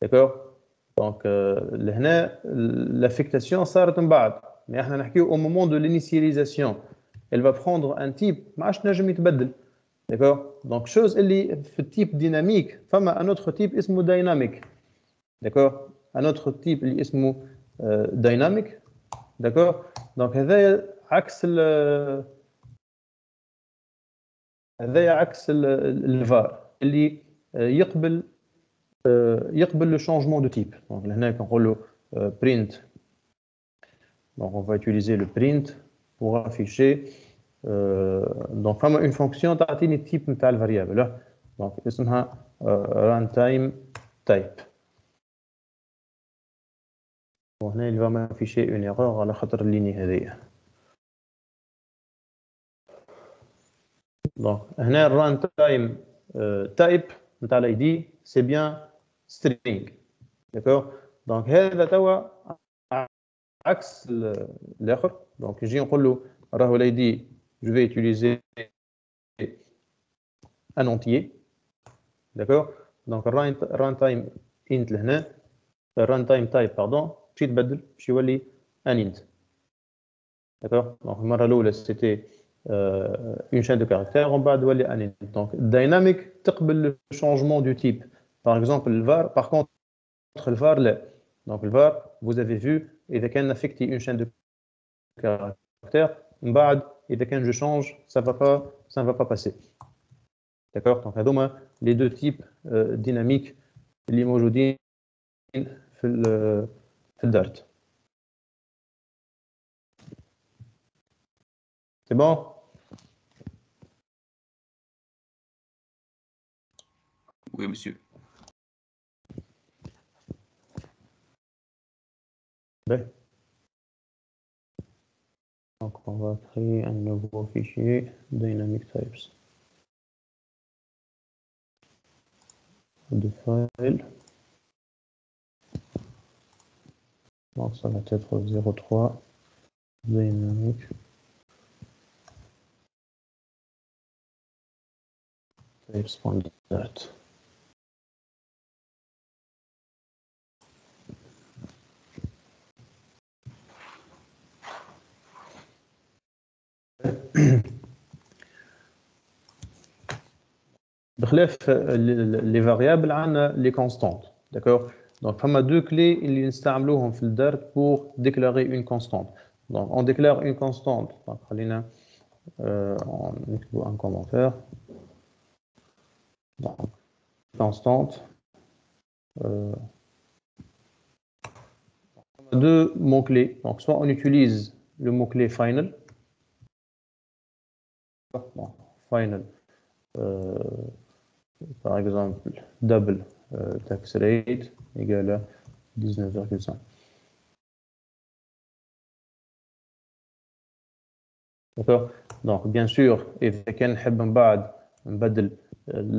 داكور. دونك لهنا l'affectation صارت من بعد، مي احنا نحكيو au moment de l'initialisation elle va prendre un type ما عادش نجم يتبدل داكور. دونك شوز اللي في التيب ديناميك فما ان اوتر تيب اسمه دايناميك داكور، ان اوتر تيب اللي اسمه دايناميك داكور. دونك هذايا عكس الفار اللي يقبل لو شانجمون دو تيب. دونك هنا كنقولوا print، donc on va utiliser le print pour afficher donc فما une fonction تعطيني التيب نتاع الفاريابل دونك اسمها runtime type. وهنا il va m'afficher une erreur على خاطر الليني هذيا. دونك هنا runtime type نتاع الاي دي سي بيان string داكور. دونك هذا توا عكس الاخر. دونك نجي نقول له راهو الاي دي je vais utiliser un entier d'accord. donc runtime int لهنا runtime type pardon باش يتبدل باش يولي un int d'accord. donc المره الاولى c'était une chaîne de caractères ومن بعد ولي un int. donc dynamic تقبل le changement du type. par exemple le var par contre le var لا. donc le var vous avez vu اذا كان affecté une chaîne de caractères من بعد إذا كان je change ça ne va pas passer d'accord. donc هذوما les deux types dynamiques اللي موجودين في الدارت. c'est bon. Oui monsieur. ben. Donc on va créer un nouveau fichier dynamic types de file. Donc ça va être 03 dynamic types.dat. بخلاف les variables عندنا les constantes d'accord. donc فما deux clés اللي نستعملوهم في الدارت pour déclarer une constante. donc on déclare une constante. donc خلينا نكتبوا un commentaire. donc constante deux mots clés. donc soit on utilise le mot clé final. bon, final par exemple double tax rate égale à 19,5. d'accord. donc bien sûr إذا كان نحب من بعد نبدل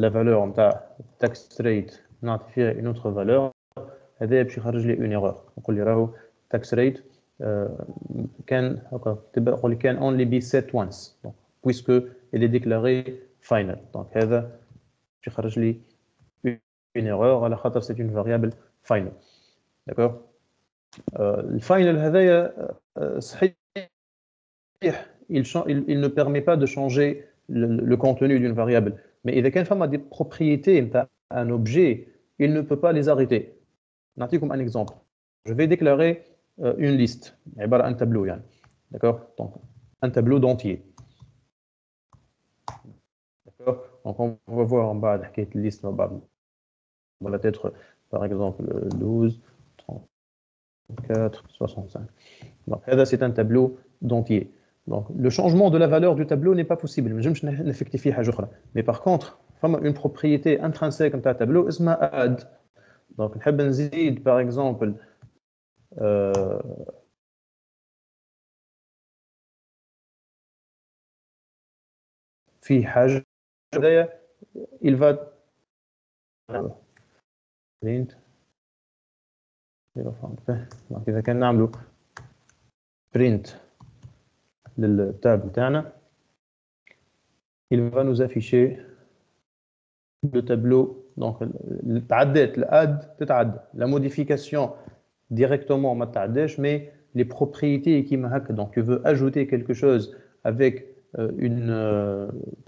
la valeur نتاع tax rate نعطي فيها une autre valeur هذا باش يخرج لي une erreur. نقول لي راهو tax rate كان هكا نقول لي كان only be set once donc, puisque il est déclaré final. donc هذا باش يخرج لي une erreur على خاطر c'est une variable final d'accord. الفاينل هذايا صحيح il ne permet pas de changer le contenu d'une variable, mais إذا كان فما des propriétés نتاع un objet il ne peut pas les arrêter. نعطيكم un exemple. je vais déclarer une liste عبارة عن tableau يعني d'accord. donc un tableau d'entier d'accord. donc on va voir en bas حكاية liste من بعد. on va être par exemple 12 34 65. donc هذا c'est un tableau d'entier. donc le changement de la valeur du tableau n'est pas possible. ما نجمش نفكتي فيه حاجة أخرى. mais par contre une propriété intrinsèque de tableau اسمها add. Donc نحب نزيد par exemple في حاجة il va print donc إذا كان نعملوا print للتاب تاعنا il va nous afficher le tableau. Donc تعدات الاد تتعدى la modification directement ما تعداش mais les propriétés كيما هكا. donc tu veux ajouter quelque chose avec une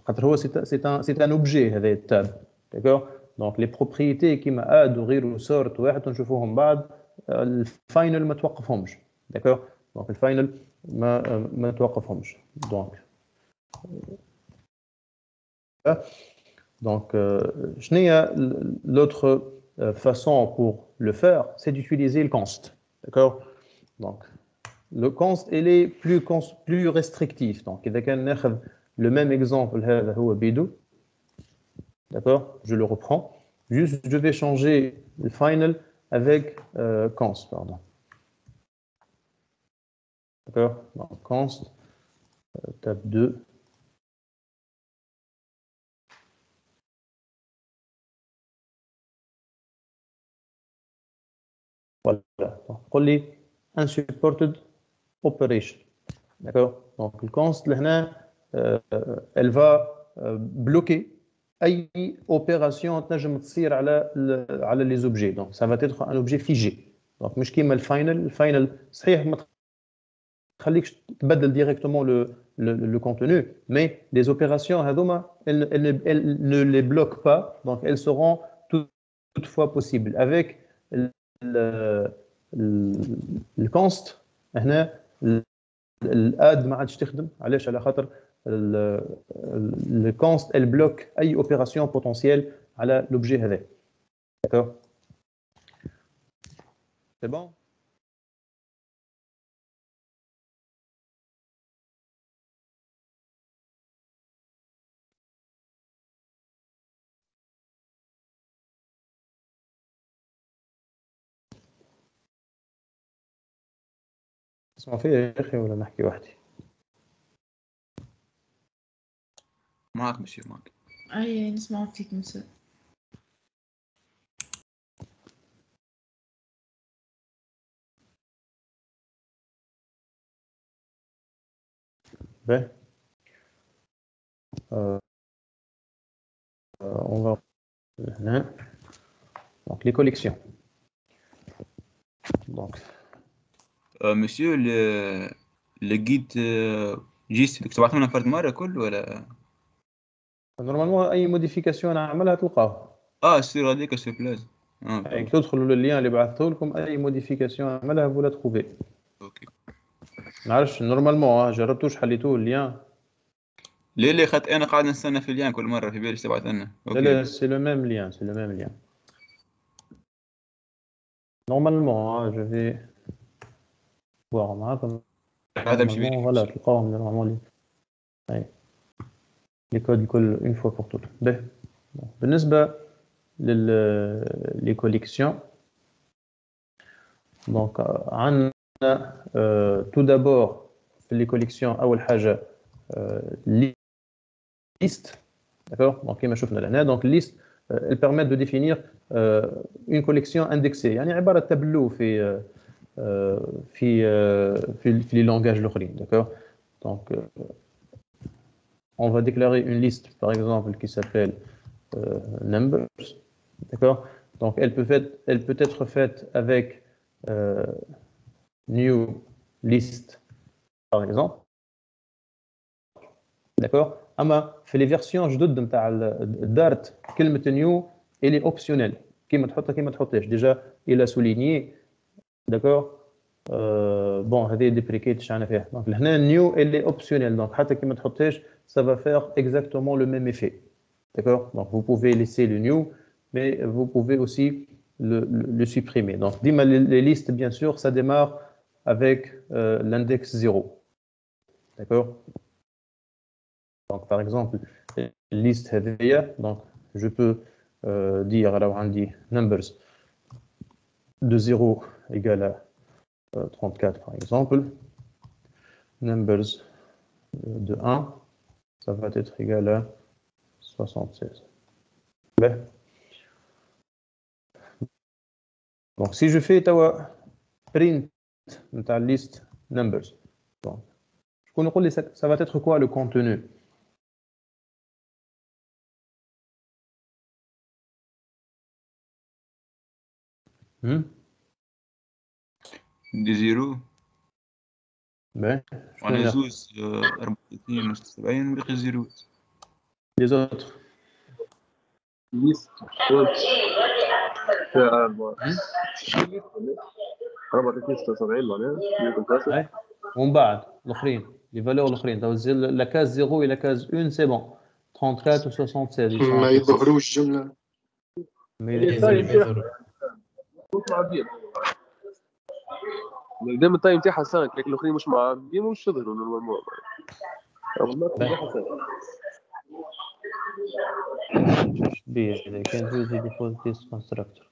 خاطر هو c'est un objet هذا التاب. d'accord. donc les propriétés كيما اد وغيره سورت واحد نشوفوهم بعد الفاينل ما توقفهمش. d'accord. donc الفاينل ما توقفهمش. donc Donc, l'autre façon pour le faire, c'est d'utiliser le const. D'accord. Donc, le const, il est plus restrictif. Donc, إذا كان ناخذ le même exemple, هذا هو بيدو. D'accord. Je le reprends. Juste, je vais changer le final avec const, pardon. D'accord. Donc, const, tab 2. Voilà. قول لي unsupported operation. D'accord. Donc le const هنا elle va bloquer أي opération تنجم تصير على les objets. Donc ça va être un objet figé. Donc مش كيما الفاينل صحيح ما تخليكش تبدل directement le contenu, mais les opérations هذوما elles ne les bloquent pas. Donc elles seront toutefois possibles avec الكونست. هنا الاد ما عادش تخدم. علاش؟ على خاطر الكونست elle bloque اي اوبيراسيون بوتنسيال على لوبجي هذا. d'accord. c'est bon. اسمع فيا يا اخي ولا نحكي وحدي؟ معك ماشي معك. أي نسمع فيك مساء. Ben, on va donc les collections. Donc مسيو لقيت جيس كتبعت لنا فرد مرة كل ولا normalement اي موديفيكاسيون نعملها تلقاها. سير هذيك سير بلاز. يعني تدخلوا لللين اللي بعثته لكم اي موديفيكاسيون نعملها ولا تخوفي. اوكي. نعرفش نورمالمون جربتوش حليتوه اللين؟ ليه خاطر انا قاعد نستنى في اللين كل مرة في بالي تبعت لنا. لا سي لو ميم لين سي لو ميم لين. normalement je vais voir معاكم. هذا مش بالي. voilà تلقاهم نورمالمون les codes الكل une fois pour toutes. باهي. بالنسبة les collections, donc عندنا tout d'abord les collections أول حاجة liste. d'accord. donc كما شفنا لهنا donc liste elle permet de définir une collection indexée. يعني عبارة تابلو في les langages الآخرين. d'accord. donc on va déclarer une liste par exemple qui s'appelle numbers. d'accord. donc elle peut être faite avec new list par exemple. d'accord. اما في les versions جدد نتاع الدارت كلمه new elle est optionnelle. كيما تحطها كيما تحطهاش. déjà il a souligné. d'accord. bon هذه ديبريكيت شعنا فيها. donc هنا new elle est optionnelle. donc حتى كيما تحطهاش ça va faire exactement le même effet. d'accord. donc vous pouvez laisser le new mais vous pouvez aussi le supprimer. donc ديما les listes bien sûr ça démarre avec l'index 0. d'accord. donc par exemple liste هذه donc je peux dire, alors on dit numbers de 0 égale à 34 par exemple, numbers de 1, ça va être égal à 76. Ben. Donc si je fais print de la liste numbers, donc, ça va être quoi le contenu? دي زيرو Ben, وانا زوز 34 و76 باقي زيرو. les autres. ليست كود فيها 3476 معناها Ouais. ومن بعد الاخرين les valeurs الاخرين la case 0 et la case 1 c'est bon 34 ou 76 ils sont ما affichés. يظهروش جملة. Mais لازم يظهروا. دائما التايم تاعها سانك لكن الاخرين مش معبيين ومش يظهروا نورمالمون. كانت use the default test constructor.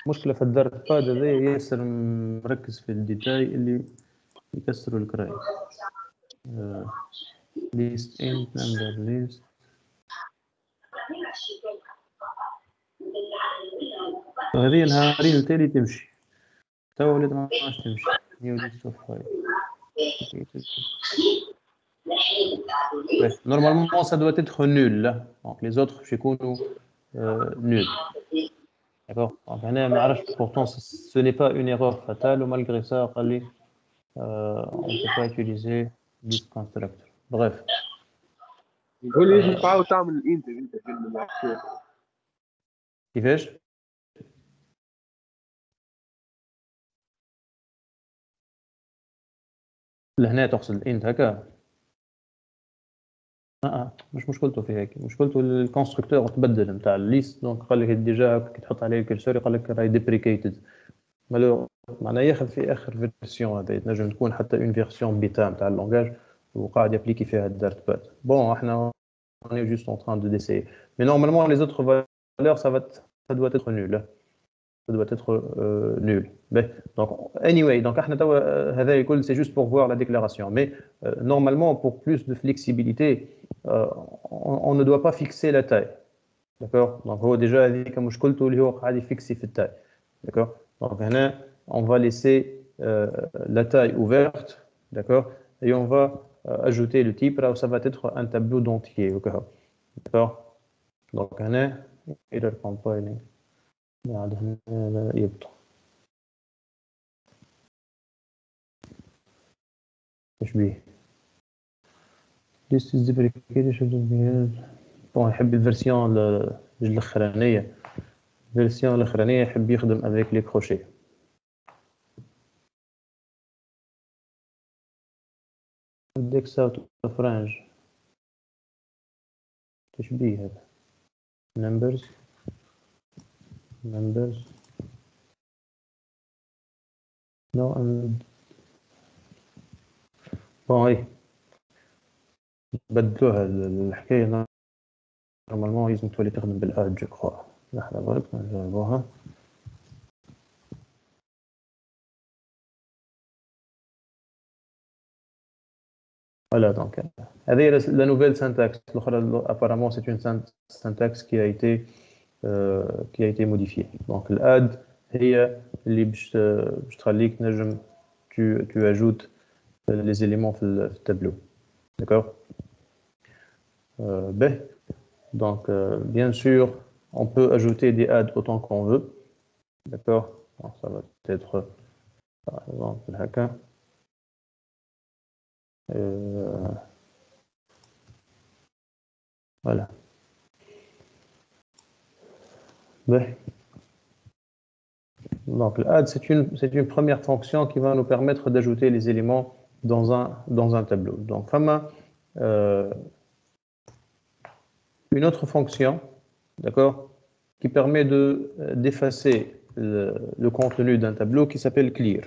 مشكلة في الدارت باد هذا ياسر مركز في الديتاي اللي يكسروا الكراي. list int number list. هذه نهارين التالي تمشي. توا ولات ما عادش تمشي. new list of file. Bref, normalement ça doit être nul là. Donc les autres chez nous nul. D'accord. Donc pourtant ce n'est pas une erreur fatale ou malgré ça on ne peut pas utiliser list constructor. Bref. يقول لي لازم تعاود تعمل الانت اللي انت كلمه كيفاش؟ لهنا تقصد الانت هكا؟ مش مشكلته في هيك، مشكلته الكونستركتور تبدل نتاع الليست، دونك قال لك ديجا كي تحط عليه الكرسور يقول لك راهي ديبريكيتد، معناها ياخذ في اخر فيرسيون هذا تنجم تكون حتى اون فيرسيون بيتا نتاع اللونجاج وقاعد يابليكي فيها الدارت باد. بون احنا on est juste en train de d'essayer. Mais normalement les autres valeurs ça doit être nul. Ça doit être nul. Mais, donc, anyway, donc, c'est juste pour voir la déclaration. Mais normalement, pour plus de flexibilité, on ne doit pas fixer la taille. D'accord? Donc, déjà, comme je l'ai fixé la taille. D'accord? Donc, on va laisser la taille ouverte. D'accord? Et on va ajouter le type. Là, ça va être un tableau d'entier. D'accord? Donc, error compiling. بعد هنا يبطأ. تشبيه This is deprecated. طبعا يحب الفيرسيون الأخرانية. الفيرسيون الأخرانية يحب يخدم avec les crochets. Index out of range. تشبيه هذا. Numbers. No, bon, ايه بدلوها الحكاية نورمالمون لازم تولي تخدم بالاد جو كخوا. لحظة برك نجربوها. Voilà, donc هذه la nouvelle syntaxe. الأخرى apparemment c'est une syntaxe qui a été modifiée. Donc l'add هي اللي باش تخليك نجم tu ajoutes les éléments في الtableau. D'accord? Donc bien sûr on peut ajouter des adds autant qu'on veut. D'accord? Donc, ça va être par exemple هكا. Voilà. Donc l'add c'est une première fonction qui va nous permettre d'ajouter les éléments dans un tableau. Donc une autre fonction, d'accord, qui permet d'effacer le contenu d'un tableau qui s'appelle clear.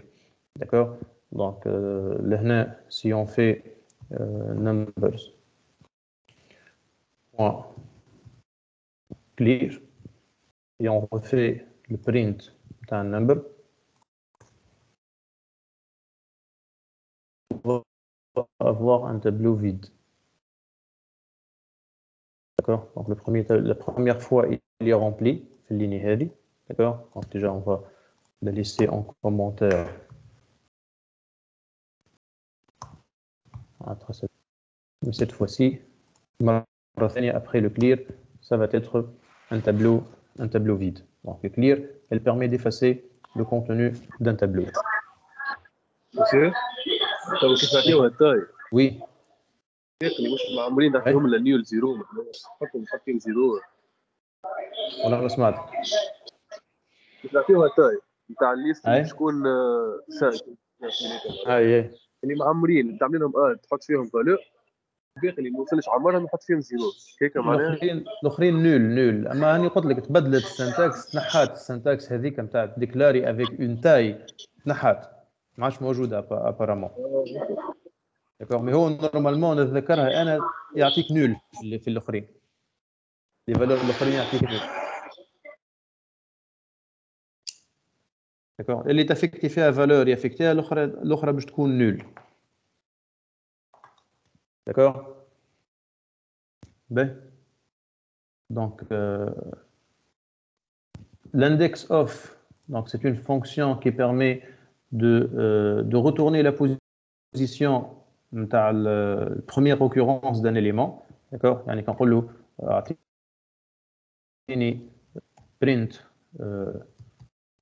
D'accord? Donc là, si on fait numbers point clear et on refait le print d'un number. On va avoir un tableau vide. D'accord? Donc la première fois, il est rempli, c'est ligne. D'accord? Donc déjà, on va le laisser en commentaire. Mais cette fois-ci, après le clear, ça va être un tableau vide. Donc le clear, elle permet d'effacer le contenu d'un tableau. monsieur طب كيف نعطيهم التاي Oui. اللي مش معمولين نعطيهم الا نيول زيرو نحطهم حاطين زيرو والله ما سمعت. كيف نعطيهم التاي نتاع الليست أي. شكون سايت اي اللي معمرين انت عاملين لهم تحط فيهم فالور الباقي اللي ما وصلش عمرهم نحط فيهم زيرو هيك معناها الاخرين نول اما هاني قلت لك تبدلت السنتاكس، تنحات السنتاكس هذيك نتاع ديكلاري افيك اون تاي، تنحات ما عادش موجوده ابارامون. داكور مي هو نورمالمون نتذكرها انا يعطيك نول في الاخرين، لي فالور الاخرين يعطيك نول. داكور اللي تافيكتي فيها فالور يافيكتيها الاخرى باش تكون نول. داكور باهي. Donc, l'index of, donc c'est une fonction qui permet de retourner la position de la première occurrence d'un élément. D'accord? يعني كنقول له اعطيني print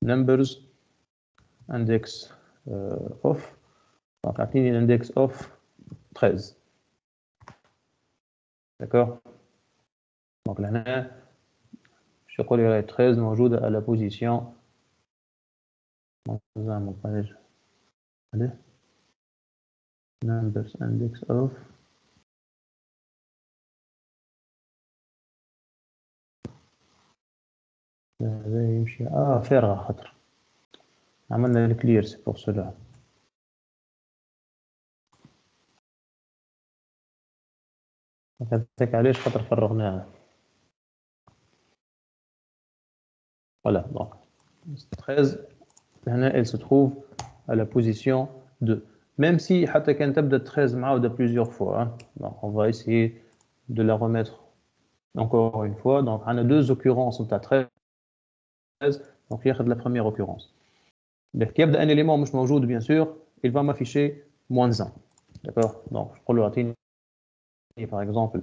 numbers index of. Donc اعطيني l'index of 13. D'accord? Donc là, je crois que 13 موجودة à la position. Numbers index of هذا يمشي فارغة خاطر عملنا الكلير سي بور سولا. هذاك علاش خاطر فرغناها. Voilà, donc 13 هنا elle se trouve à la position 2. Même si حتى كان تبدا 13 معاودة plusieurs fois, hein. Donc on va essayer de la remettre encore une fois. Donc on a deux occurrences نتاع 13. Donc ياخذ la première occurrence. Donc كي يبدا un élément مش موجود bien sûr, il va m'afficher -1. D'accord? Donc je نقول له اعطيني par exemple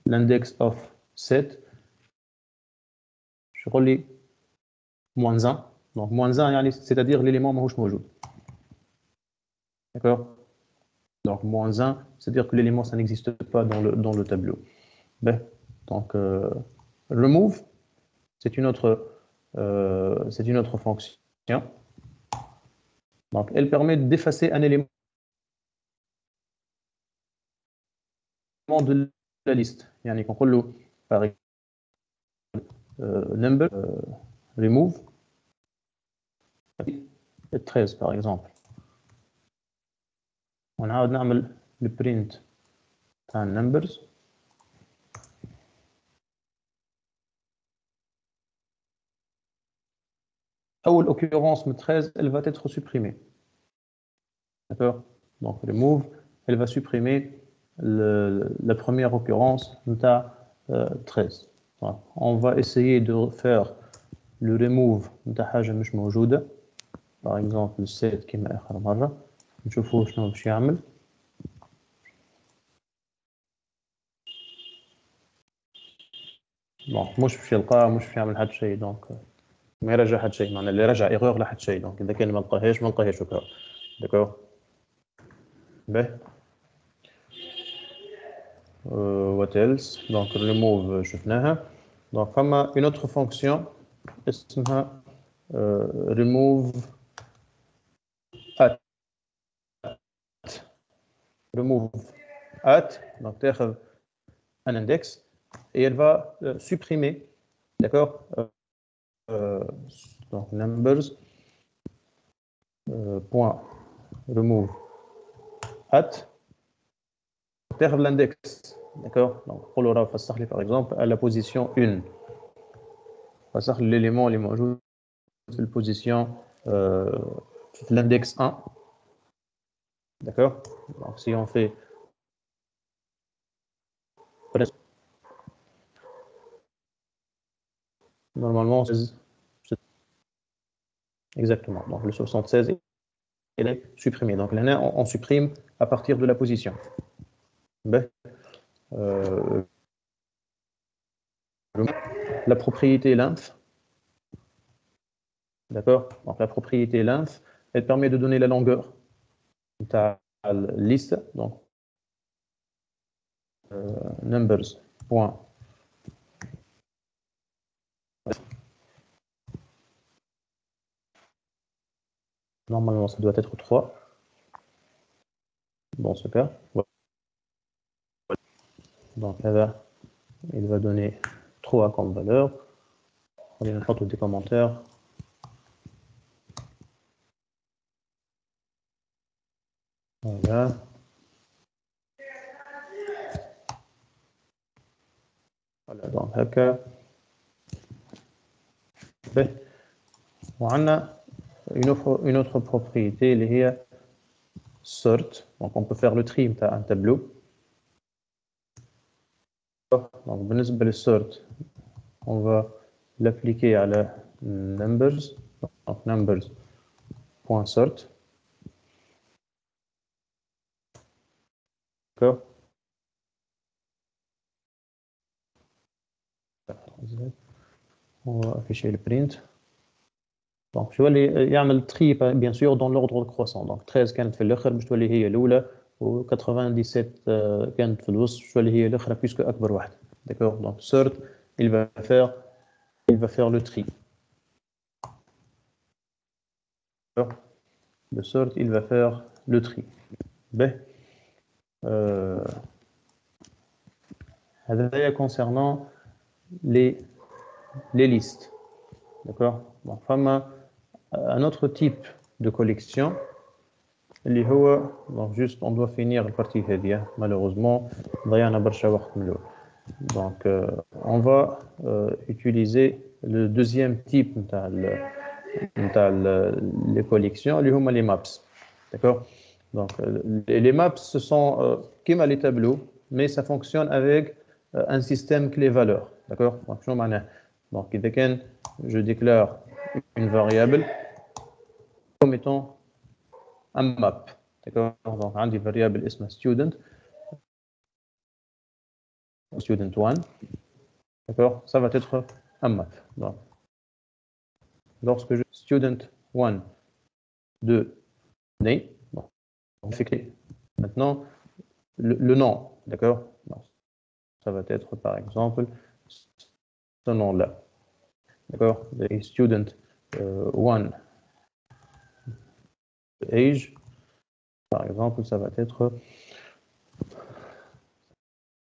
l'index of 7. je relis -1. Donc -1 c'est-à-dire l'élément ماهوش موجود. D'accord? Donc -1 c'est-à-dire que l'élément ça n'existe pas dans le tableau. Ben, donc remove c'est une autre fonction. Donc elle permet d'effacer un élément de la liste. يعني كنقول له par exemple number remove 13 par exemple. ونعاود نعمل البرينت تاع numbers. أول occurrence من 13 elle va être supprimée. D'accord? Donc remove elle va supprimer la première occurrence نتاع 13. Donc, on va essayer de faire le remove نتاع حاجة مش موجودة. Par exemple 7 كما آخر مرة. نشوفوا شنو باش يعمل. Bon, مش باش يلقاه مش باش يعمل حتى شيء. دونك ما يرجع حتى شيء، معناها اللي رجع ايغور لا حتى شيء. دونك اذا كان ما لقاهاش وكا. داكور باهي. what else. donc remove شفناها. donc فما une autre fonction اسمها remove at. remove at donc تاخذ un index et elle va supprimer, d'accord, donc numbers point remove at تاخذ l'index. D'accord? Donc, نقولوا راه فسخ لي par exemple à la position 1. فسخ لي l'élément اللي موجود في البوزيشن في l'index 1. D'accord? Donc, si on fait normalement, exactement. Donc, le 76 il est supprimé. Donc, là, on supprime à partir de la position. La propriété lymphe. D'accord? Donc, la propriété lymphe, elle permet de donner la longueur de ta liste. Donc, numbers. Point. Normalement, ça doit être 3. Dans ce cas. Donc, là, il va donner 3 comme valeur. On va faire tous des commentaires. Voilà. Voilà, donc هكا. On a une autre propriété اللي هي sort. Donc on peut faire le tri à un tableau. Donc بالنسبة للsort, on va l'appliquer à la numbers. Donc numbers.sort. D'accord. On va afficher le print. Donc je vais يعمل tri bien sûr dans l'ordre croissant. Donc 13 كانت في الآخر باش تولي هي الأولى و97 كانت في الوسط باش تولي هي الأخرى puisque أكبر واحدة. D'accord. Donc sort il va faire le tri. Le sort il va faire le tri. هذا concernant les listes. D'accord. Donc un autre type de collection اللي هو donc juste on doit finir la partie هذه malheureusement ضيعنا برشا وقت من الأول. Donc on va utiliser le deuxième type les collections اللي هما les maps. D'accord. Donc les maps ce sont comme les tableaux mais ça fonctionne avec un système clé-valeur. D'accord. Donc شنو معناه. Donc إذا كان je déclare une variable comme étant un map. D'accord. Donc عندي variable اسمها student 1. D'accord. Ça va être un map. Donc, lorsque je student 1 de name, bon, on fait clé. Maintenant le nom. D'accord. Ça va être par exemple ce nom-là. D'accord. Student 1 age. Par exemple, ça va être.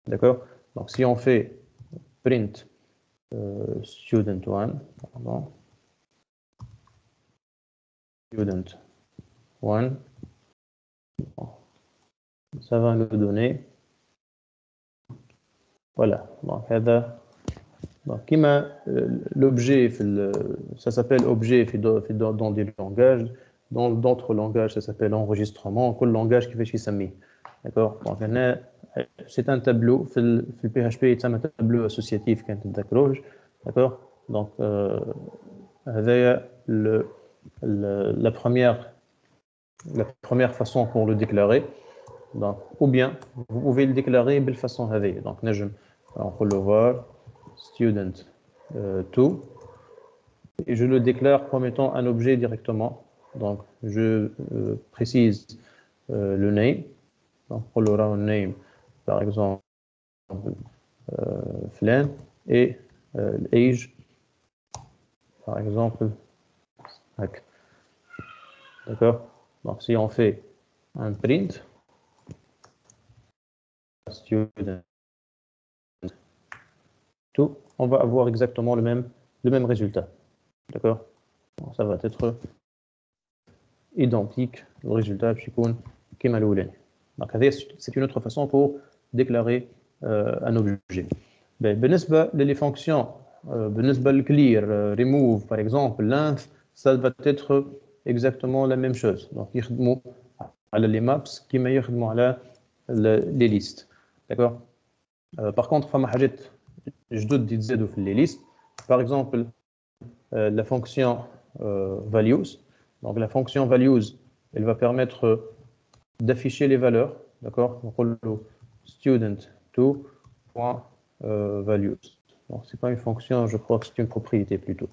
D'accord. Donc, si on fait print student 1, pardon, student 1, ça va nous donner. Voilà. Donc, l'objet, ça s'appelle objet dans des langages. Dans d'autres langages, ça s'appelle enregistrement. Quel langage qui fait chez Sami. D'accord. Donc, c'est un tableau. Le PHP est un tableau associatif quand tu d'accord. Donc, la première façon pour le déclarer. Donc, ou bien vous pouvez le déclarer de façon هذه. Donc, on peut le voir student 2 et je le déclare comme étant un objet directement. Donc, je précise le name. Donc, on aura un name, par exemple, flan et l'age, par exemple, d'accord. Donc, si on fait un print, student 2, on va avoir exactement le même résultat. D'accord. Ça va être identique au résultat qui est mal. Donc, c'est une autre façon pour déclarer un objet. بالنسبة les fonctions بالنسبة le clear, remove par exemple, length, ça va être exactement la même chose. Donc يخدموا على les maps كما يخدموا على les listes. D'accord. Par contre فما حاجات جدد يتزادوا في les listes. Par exemple la fonction values. Donc la fonction values, elle va permettre d'afficher les valeurs. D'accord. Donc le student2.values. Donc c'est pas une fonction, je crois que c'est une propriété plutôt.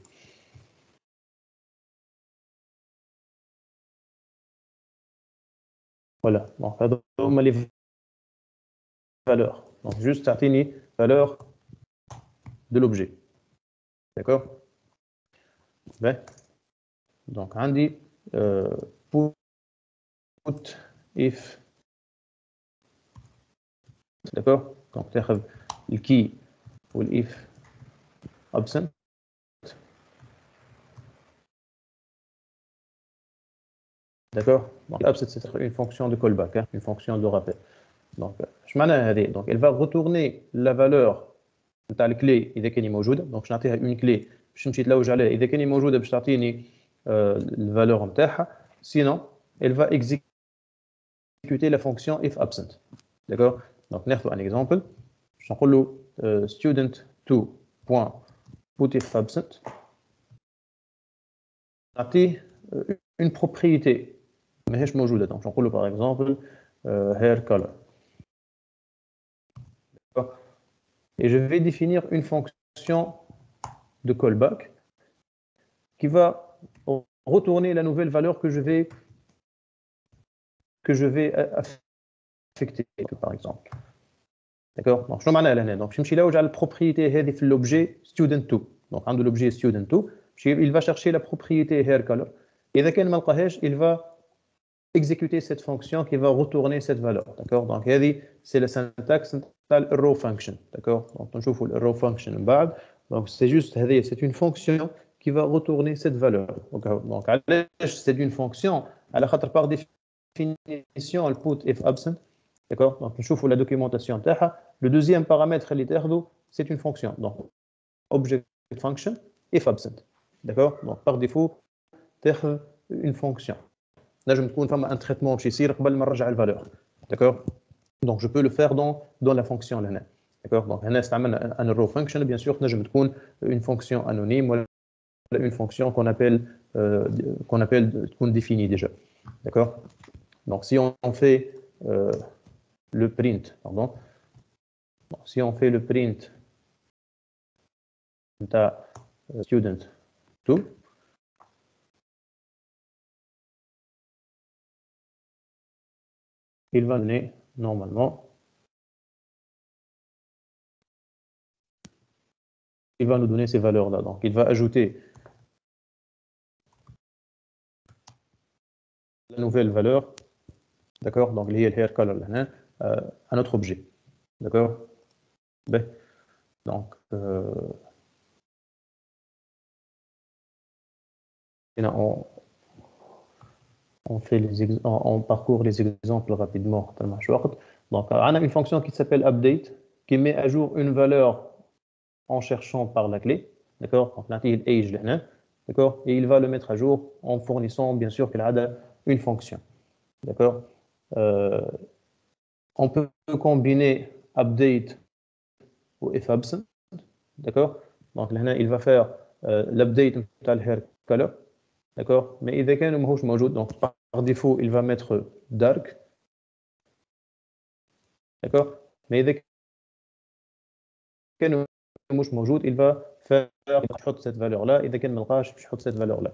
Voilà. Donc هذا هما les valeurs. Donc juste تعطيني valeur de l'objet. D'accord. Ben. Donc عندي put if. D'accord. Donc تاخذ الكي والif absent. D'accord. Donc absent c'est une fonction de callback, hein, une fonction de rappel. Donc je معناها هذه. Donc elle va retourner la valeur نتاع الكلي اذا كان موجوده. Donc باش نعطيها une clé باش نمشي تلوج عليها اذا كان موجوده باش تعطيني الفالور نتاعها. Sinon elle va exécuter la fonction if absent. D'accord. Donc ناخذ un exemple. باش نقول له student2.putIf absent. نعطيه une propriété ماهيش موجوده. Donc نقول له par exemple hair color. Et je vais définir une fonction de callback qui va retourner la nouvelle valeur que je vais affecter, par exemple. D'accord. Donc je معناها لهنا. Donc je نمشي نلوج على البروبريتي هذه في l'objet student2. Donc عنده l'objet student2, il va chercher la propriété hair color. إذا كان ما لقاهاش, il va exécuter cette fonction qui va retourner cette valeur. D'accord. Donc هذه c'est la syntaxe تاع الrow function. D'accord. Donc نشوفوا الrow function من بعد. Donc c'est juste هذه c'est une fonction qui va retourner cette valeur. Donc علاش c'est une fonction على خاطر par définition elle put if absent. D'accord. Donc نشوفوا la documentation تاعها. Le deuxième paramètre اللي تاخذه c'est une fonction. Donc object function if absent. D'accord. Donc par défaut تاخذ une fonction. نجم تكون فما un traitement باش يصير قبل ما نرجع الفالور. D'accord. Donc je peux le faire dans la fonction لهنا. D'accord. Donc هنا استعملنا un row function bien sûr نجم تكون une fonction anonyme ولا une fonction qu'on appelle تكون définie déjà. D'accord. Donc si on fait le print, pardon. Donc, si on fait le print de student2, il va donner normalement, il va nous donner ces valeurs-là. Donc il va ajouter la nouvelle valeur, d'accord. Donc lié le hair color à notre objet, d'accord. Donc on parcourt les exemples rapidement. Donc on a une fonction qui s'appelle update qui met à jour une valeur en cherchant par la clé, d'accord. Donc age d'accord, et il va le mettre à jour en fournissant bien sûr qu'il a une fonction, d'accord. On peut combiner update ou if absent, d'accord. Donc là il va faire l'update de hair color, d'accord, mais il va ماهوش موجود, donc par défaut il va mettre dark, d'accord, mais il كان مش موجود il va faire يحط cette valeur là, إذا كان ما لقاش باش يحط cette valeur là.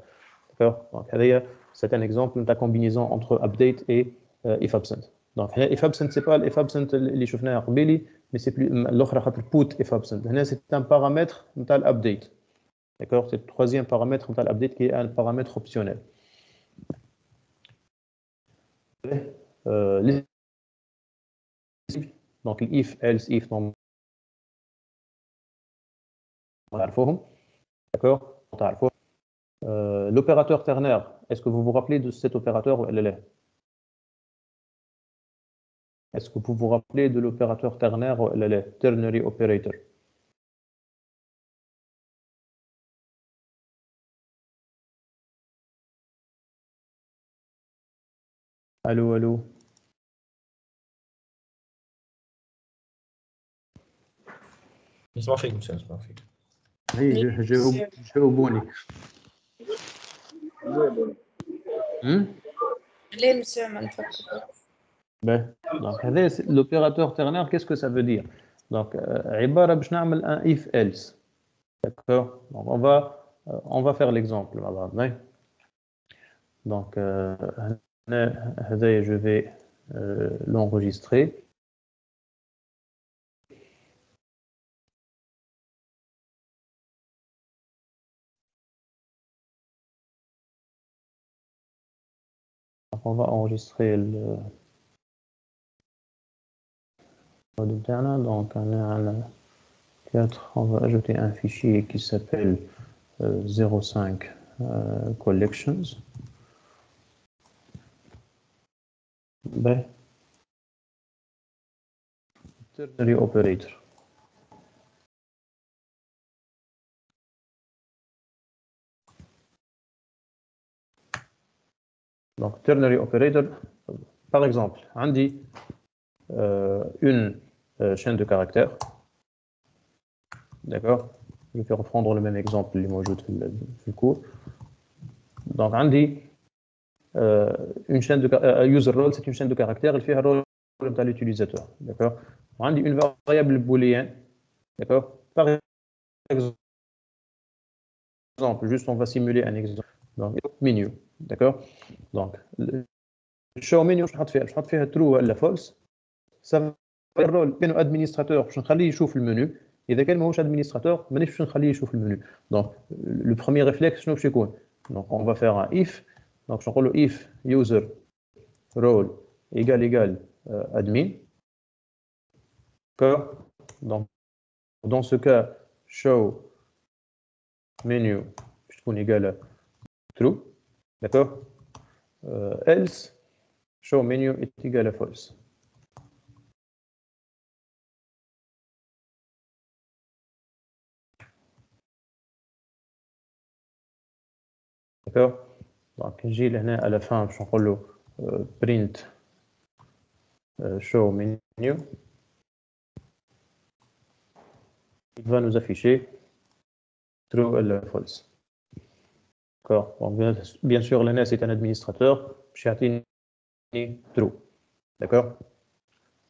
D'accord. Donc هذه c'est un exemple de la combinaison entre update et if absent. Donc if absent c'est pas if absent اللي شفناها قبيلي, mais c'est plus الاخرى خاطر put if absent. هنا c'est un paramètre نتاع l'update. D'accord. C'est le troisième paramètre نتاع l'update qui est un paramètre optionnel. Donc if else if non d'accord. L'opérateur ternaire, est-ce que vous vous rappelez de cet opérateur ou elle est Est-ce que vous vous rappelez de l'opérateur ternaire ou le ternary operator? Allô, allô. نسمع فيك مساء نسمع فيك. Oui, j'ai au bon lit. ليه مسيو ما نفكر Ben, donc, l'opérateur ternaire, qu'est-ce que ça veut dire? Donc, عبارة باش نعمل un if else. D'accord? Donc, on va faire l'exemple. Donc, je vais l'enregistrer. Donc, on va enregistrer le code interne. Donc, on a 4. On va ajouter un fichier qui s'appelle 05 collections. Ben, ternary operator. Donc, ternary operator, par exemple, on dit une chaîne de caractères. D'accord? Je vais reprendre le même exemple اللي موجود في الكور. Donc, on dit une chaîne de user role, c'est une chaîne de caractères, elle fait un rôle de l'utilisateur. D'accord? On dit une variable booléenne. D'accord? Par exemple, juste on va simuler un exemple. Donc, menu. D'accord? Donc, show menu, je vais faire true ou false. Ça va faire le rôle كأنه administrateur باش نخليه يشوف المنيو. إذا كان ماهوش administrateur مانيش باش نخليه يشوف المنيو. Donc, le premier réflexe شنو باش يكون؟ Donc, on va faire un if. Donc, je نقول له if user role égale admin. D'accord? Donc, dans ce cas, show menu باش تكون égale true. D'accord? Else show menu est égal à false. D'accord? Donc, j'ai là à la fin, je vais le print show menu. Il va nous afficher true ou false. D'accord? Donc, bien sûr, là c'est un administrateur. Je vais true. D'accord?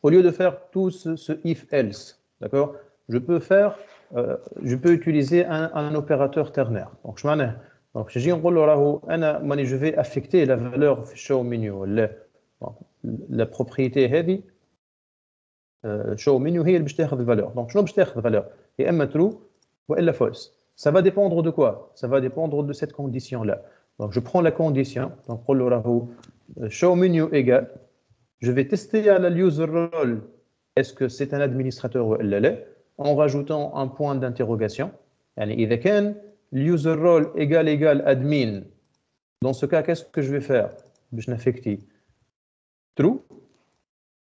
Au lieu de faire tout ce if else, d'accord? Je peux utiliser un opérateur ternaire. Donc, je vais affecter la valeur show menu. La propriété heavy show menu هي اللي باش تاخذ الفالور. Donc, شنو باش تاخذ الفالور؟ يا اما true ou الا false. Ça va dépendre de quoi? Ça va dépendre de cette condition-là. Donc, je prends la condition. Donc, show menu égale. Je vais tester à la user role. Est-ce que c'est un administrateur ou لا? En rajoutant un point d'interrogation. يعني إذا كان user role égale admin. Dans ce cas, qu'est-ce que je vais faire? باش نaffecter true.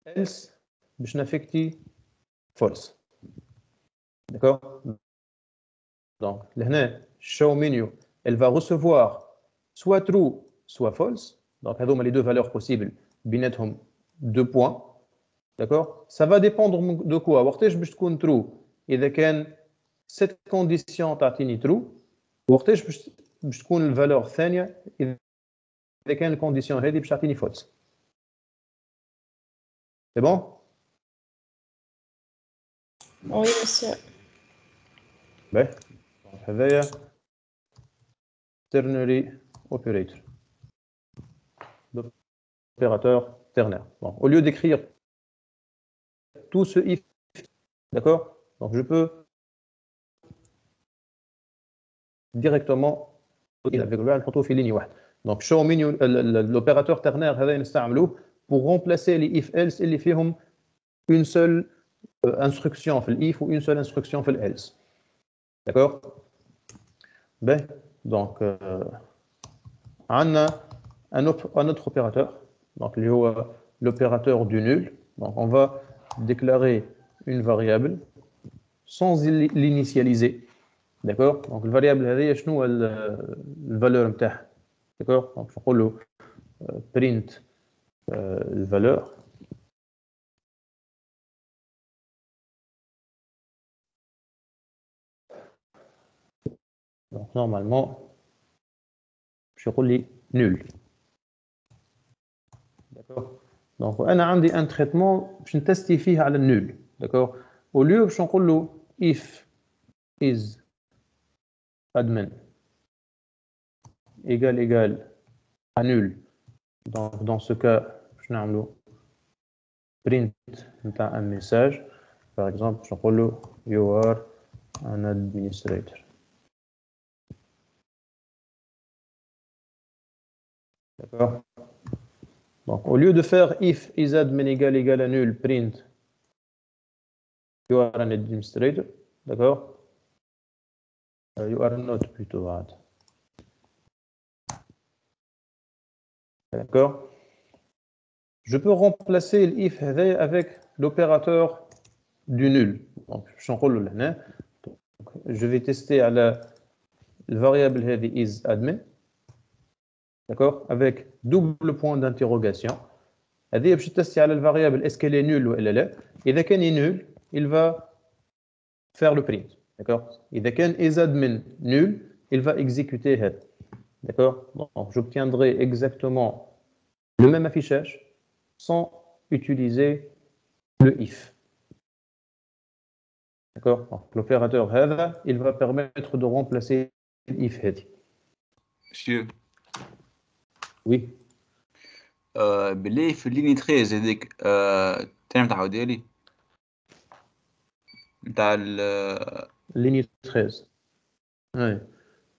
Else باش نaffecter false. D'accord? Donc, là, show menu, elle va recevoir soit true, soit false. Donc, هذوما les deux valeurs possibles. بيناتهم 2 points. D'accord? Ça va dépendre de quoi? وقتاش باش تكون true إذا كان cette condition تعطيني true. وقتاش باش تكون الفالور الثانية إذا كان الكونديسيون هذه باش تعطيني false. C'est bon? Oui, monsieur. Ben, هذايا ternary operator. L'opérateur ternaire. Bon, au lieu d'écrire tout ce if, d'accord? Donc je peux directement avec le نحطوه في ligne واحدة. Donc show menu l'opérateur ternaire هذا نستعملوه pour remplacer les if else اللي فيهم une seule instruction في الif ou une seule instruction في else. D'accord? Ben, donc on a un autre opérateur. Donc l'opérateur du nul. Donc, on va déclarer une variable sans l'initialiser. D'accord? Donc, la variable, هذه شنو la valeur نتاعها. D'accord? Donc, je نقول له print la valeur. Donc, normalement, je vais nul. D'accord? Donc, أنا عندي un traitement باش نتستي فيه على nul. D'accord? Au lieu باش نقول له if is admin égal à nul. Donc, dans ce cas, je vais print un message. Par exemple, je vais dire you are an administrator. D'accord? Donc, au lieu de faire if is admin égal à nul, print you are an administrator. D'accord? You are not plutôt bad. D'accord? Je peux remplacer l'if avec l'opérateur du nul. Donc, je vais tester à la variable is admin. D'accord? Avec double point d'interrogation. Je vais tester à la variable est-ce qu'elle est nulle ou elle est là. Et dès qu'elle est nulle, il va faire le print. D'accord? Et dès qu'elle est admin nul, il va exécuter head. D'accord? Donc, j'obtiendrai exactement le même affichage sans utiliser le if. D'accord? L'opérateur هذا, il va permettre de remplacer l'if هذه. Monsieur. Oui. بالله في الليني 13 هذيك تعمل تعاودها لي نتاع الليني 13. اي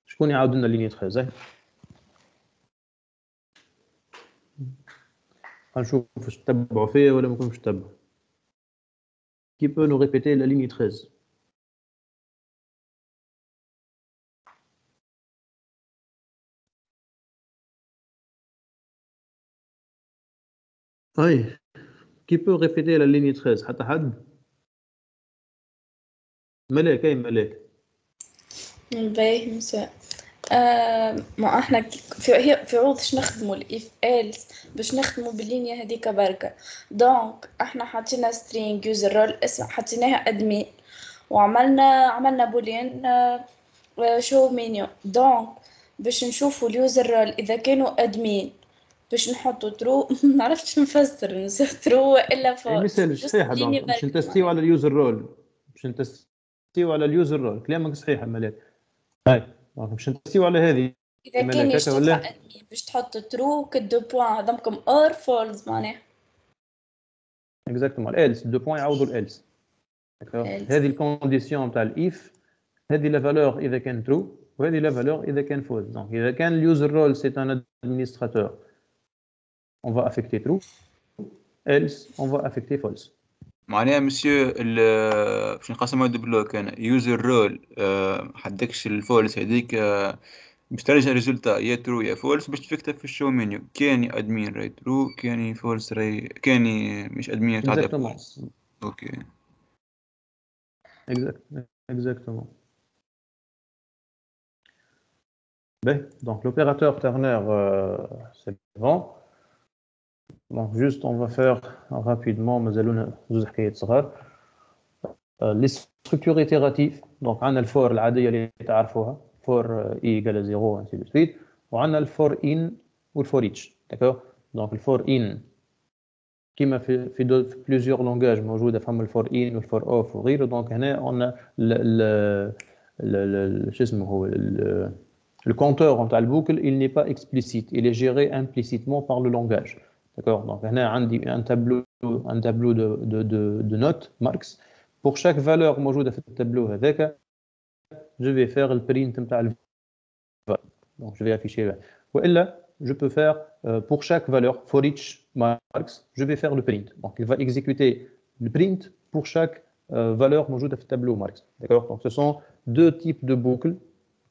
شكون يعاود لنا الليني 13 اي غنشوف واش تتبعوا فيا ولا ما كنتش تتبعوا. Qui peut nous répéter la ligne 13? Oui. Qui peut répéter la ligne 13? حتى حد؟ ملاك اي ملاك. باهي مساء. ما احنا في عوض باش نخدموا الاف ايلس باش نخدموا باللينيا هذيك بركه. دونك احنا حطينا سترينج يوزر رول اسم حطيناها ادمين وعملنا بولين شو مينيو. دونك باش نشوفوا اليوزر رول اذا كانوا ادمين باش نحطوا ترو ما عرفتش نفسر ترو الا فوق مثال صحيح. باش نتستيو على اليوزر رول على اليوزر رول. كلامك صحيح ملاك. هاي باش نتستيو على هذه. اذا كان يشتغل ادمين باش تحط ترو كدو بوين هذمكم اور فولز معناها اكزاكتومون الالس دو بوين يعوضوا الالس. هذه الكونديسيون تاع الاف هذه لا فالور اذا كان ترو وهذه لا فالور اذا كان فولس. دونك اذا كان اليوزر رول سي ان ادمينستراتور on va affecter true else on va affecter false. معناها مسيو باش نقسموا البلوك انا يوزر رول حدكش الفولس هذيك باش ترجع ريزولتا يا ترو يا فولس باش تفكتها في الشو منيو. كاني ادمين راي ترو كاني فولس راي كاني مش ادمين تاع فولس. اوكي exactement. Ben, donc l'opérateur ternaire c'est bon. Donc juste on va faire rapidement les structures itératives. Donc on a le for العادية اللي تعرفوها for i égale 0 ainsi de suite. وعندنا le for in ou le for each. D'accord? Donc le for in كما في plusieurs langages موجودة فما le for in ou le for off وغيره. Donc هنا on a شو اسمه هو le compteur entre le boucle, il n'est pas explicite, il est géré implicitement par le langage. D'accord? Donc, on a un tableau de notes, marks. Pour chaque valeur موجودة في التابلو هذاك, je vais faire le print نتاع الvaleur. Donc, je vais afficher là. وإلا, je peux faire pour chaque valeur, for each marks, je vais faire le print. Donc, il va exécuter le print pour chaque valeur موجودة في التابلو marks. D'accord? Donc, ce sont deux types de boucles.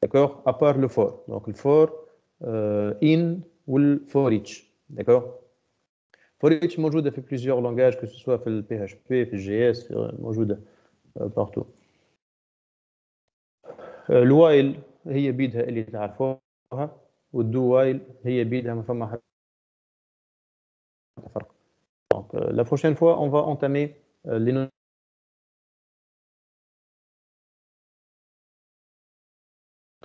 D'accord? À part le for. Donc le for in ou le for each. D'accord? for each موجودة في plusieurs langages que ce soit في ال PHP في ال JS موجودة partout. الوايل هي بيدها اللي تعرفوها والدو وايل هي بيدها ما فما حتى فرق. Donc la prochaine fois on va entamer les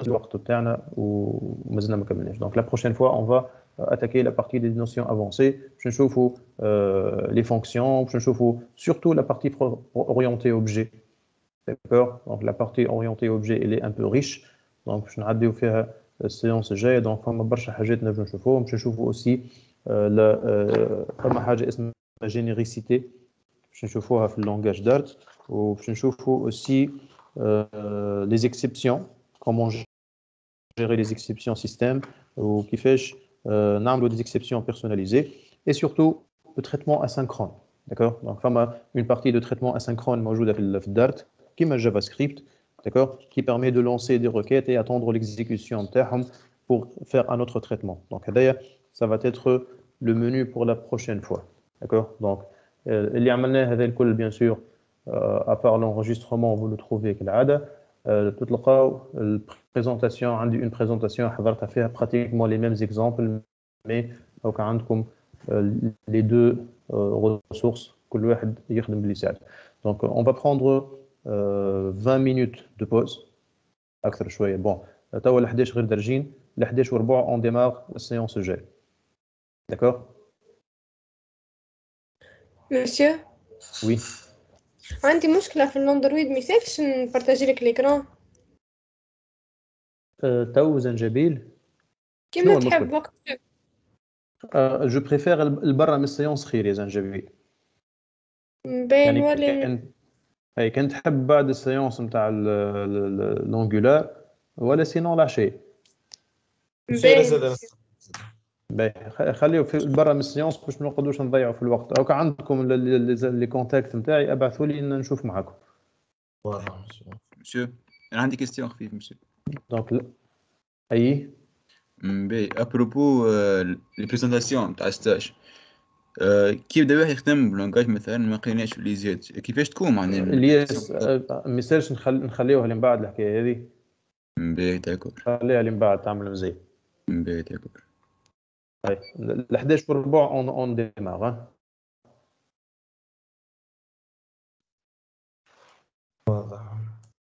الوقت بتاعنا ومازلنا ما كملناش. Donc la prochaine fois on va attaquer la partie des notions avancées باش نشوفوا les fonctions باش نشوفوا surtout la partie orientée objet. D'accord. Donc la partie orientée objet elle est un peu riche. Donc باش نعديو فيها السيونس الجايه. دونك فما برشا حاجات نجم نشوفوهم. باش نشوفوا اوسي فما حاجه اسمها جينيريسيتي باش نشوفوها في اللونغاج دارت. وباش نشوفوا اوسي les exceptions, comment gérer les exceptions système ou كيفاش نعملوا des exceptions personnalisées et surtout le traitement asynchrone. D'accord. Donc فما une partie de traitement asynchrone موجوده في الدارت كيما JavaScript. D'accord, qui permet de lancer des requêtes et attendre l'exécution pour faire un autre traitement. Donc, ça va être le menu pour la prochaine fois. D'accord. Donc, il y a maintenant, bien sûr, à part l'enregistrement, vous le trouvez avec l'ADA. Toute la présentation, une présentation, حضرتها فيها pratiquement les mêmes exemples, mais عندكم les deux ressources كل واحد يخدم باللي يساعد. Donc, on va prendre 20 minutes de pause اكثر شويه. بون توا ال 11 غير درجين ل 11 وربع اون ديمار السيونس الجاي. داكور مسيو وي. عندي مشكلة في الاندرويد ما يسالش نبارطاجي لك ليكران. تو زنجبيل كيما تحب وقت. جو بريفير البرا من السيونس خير يا زنجبيل. باين ولا اي كنت تحب بعد السيونس نتاع لونغولار ولا سينون لا شيء. باهي خليو في برا من السيونس باش ما نقعدوش نضيعوا في الوقت. او كان عندكم لي كونتاكت نتاعي ابعثوا لي نشوف معاكم. مسيو انا عندي كيستيون خفيف مسيو. دونك اي باهي ابروبو لي بريزونطاسيون تاع ستاج كيف بدا واحد يخدم بلونغاج مثلا ما قريناش اللي زياد كيفاش تكون معناها الياس ما يسالش نخليوها لين بعد الحكايه هذه. باهي داكور خليها لين بعد تعمل مزيان. باهي داكور. ال 11 وربع اون ديمار.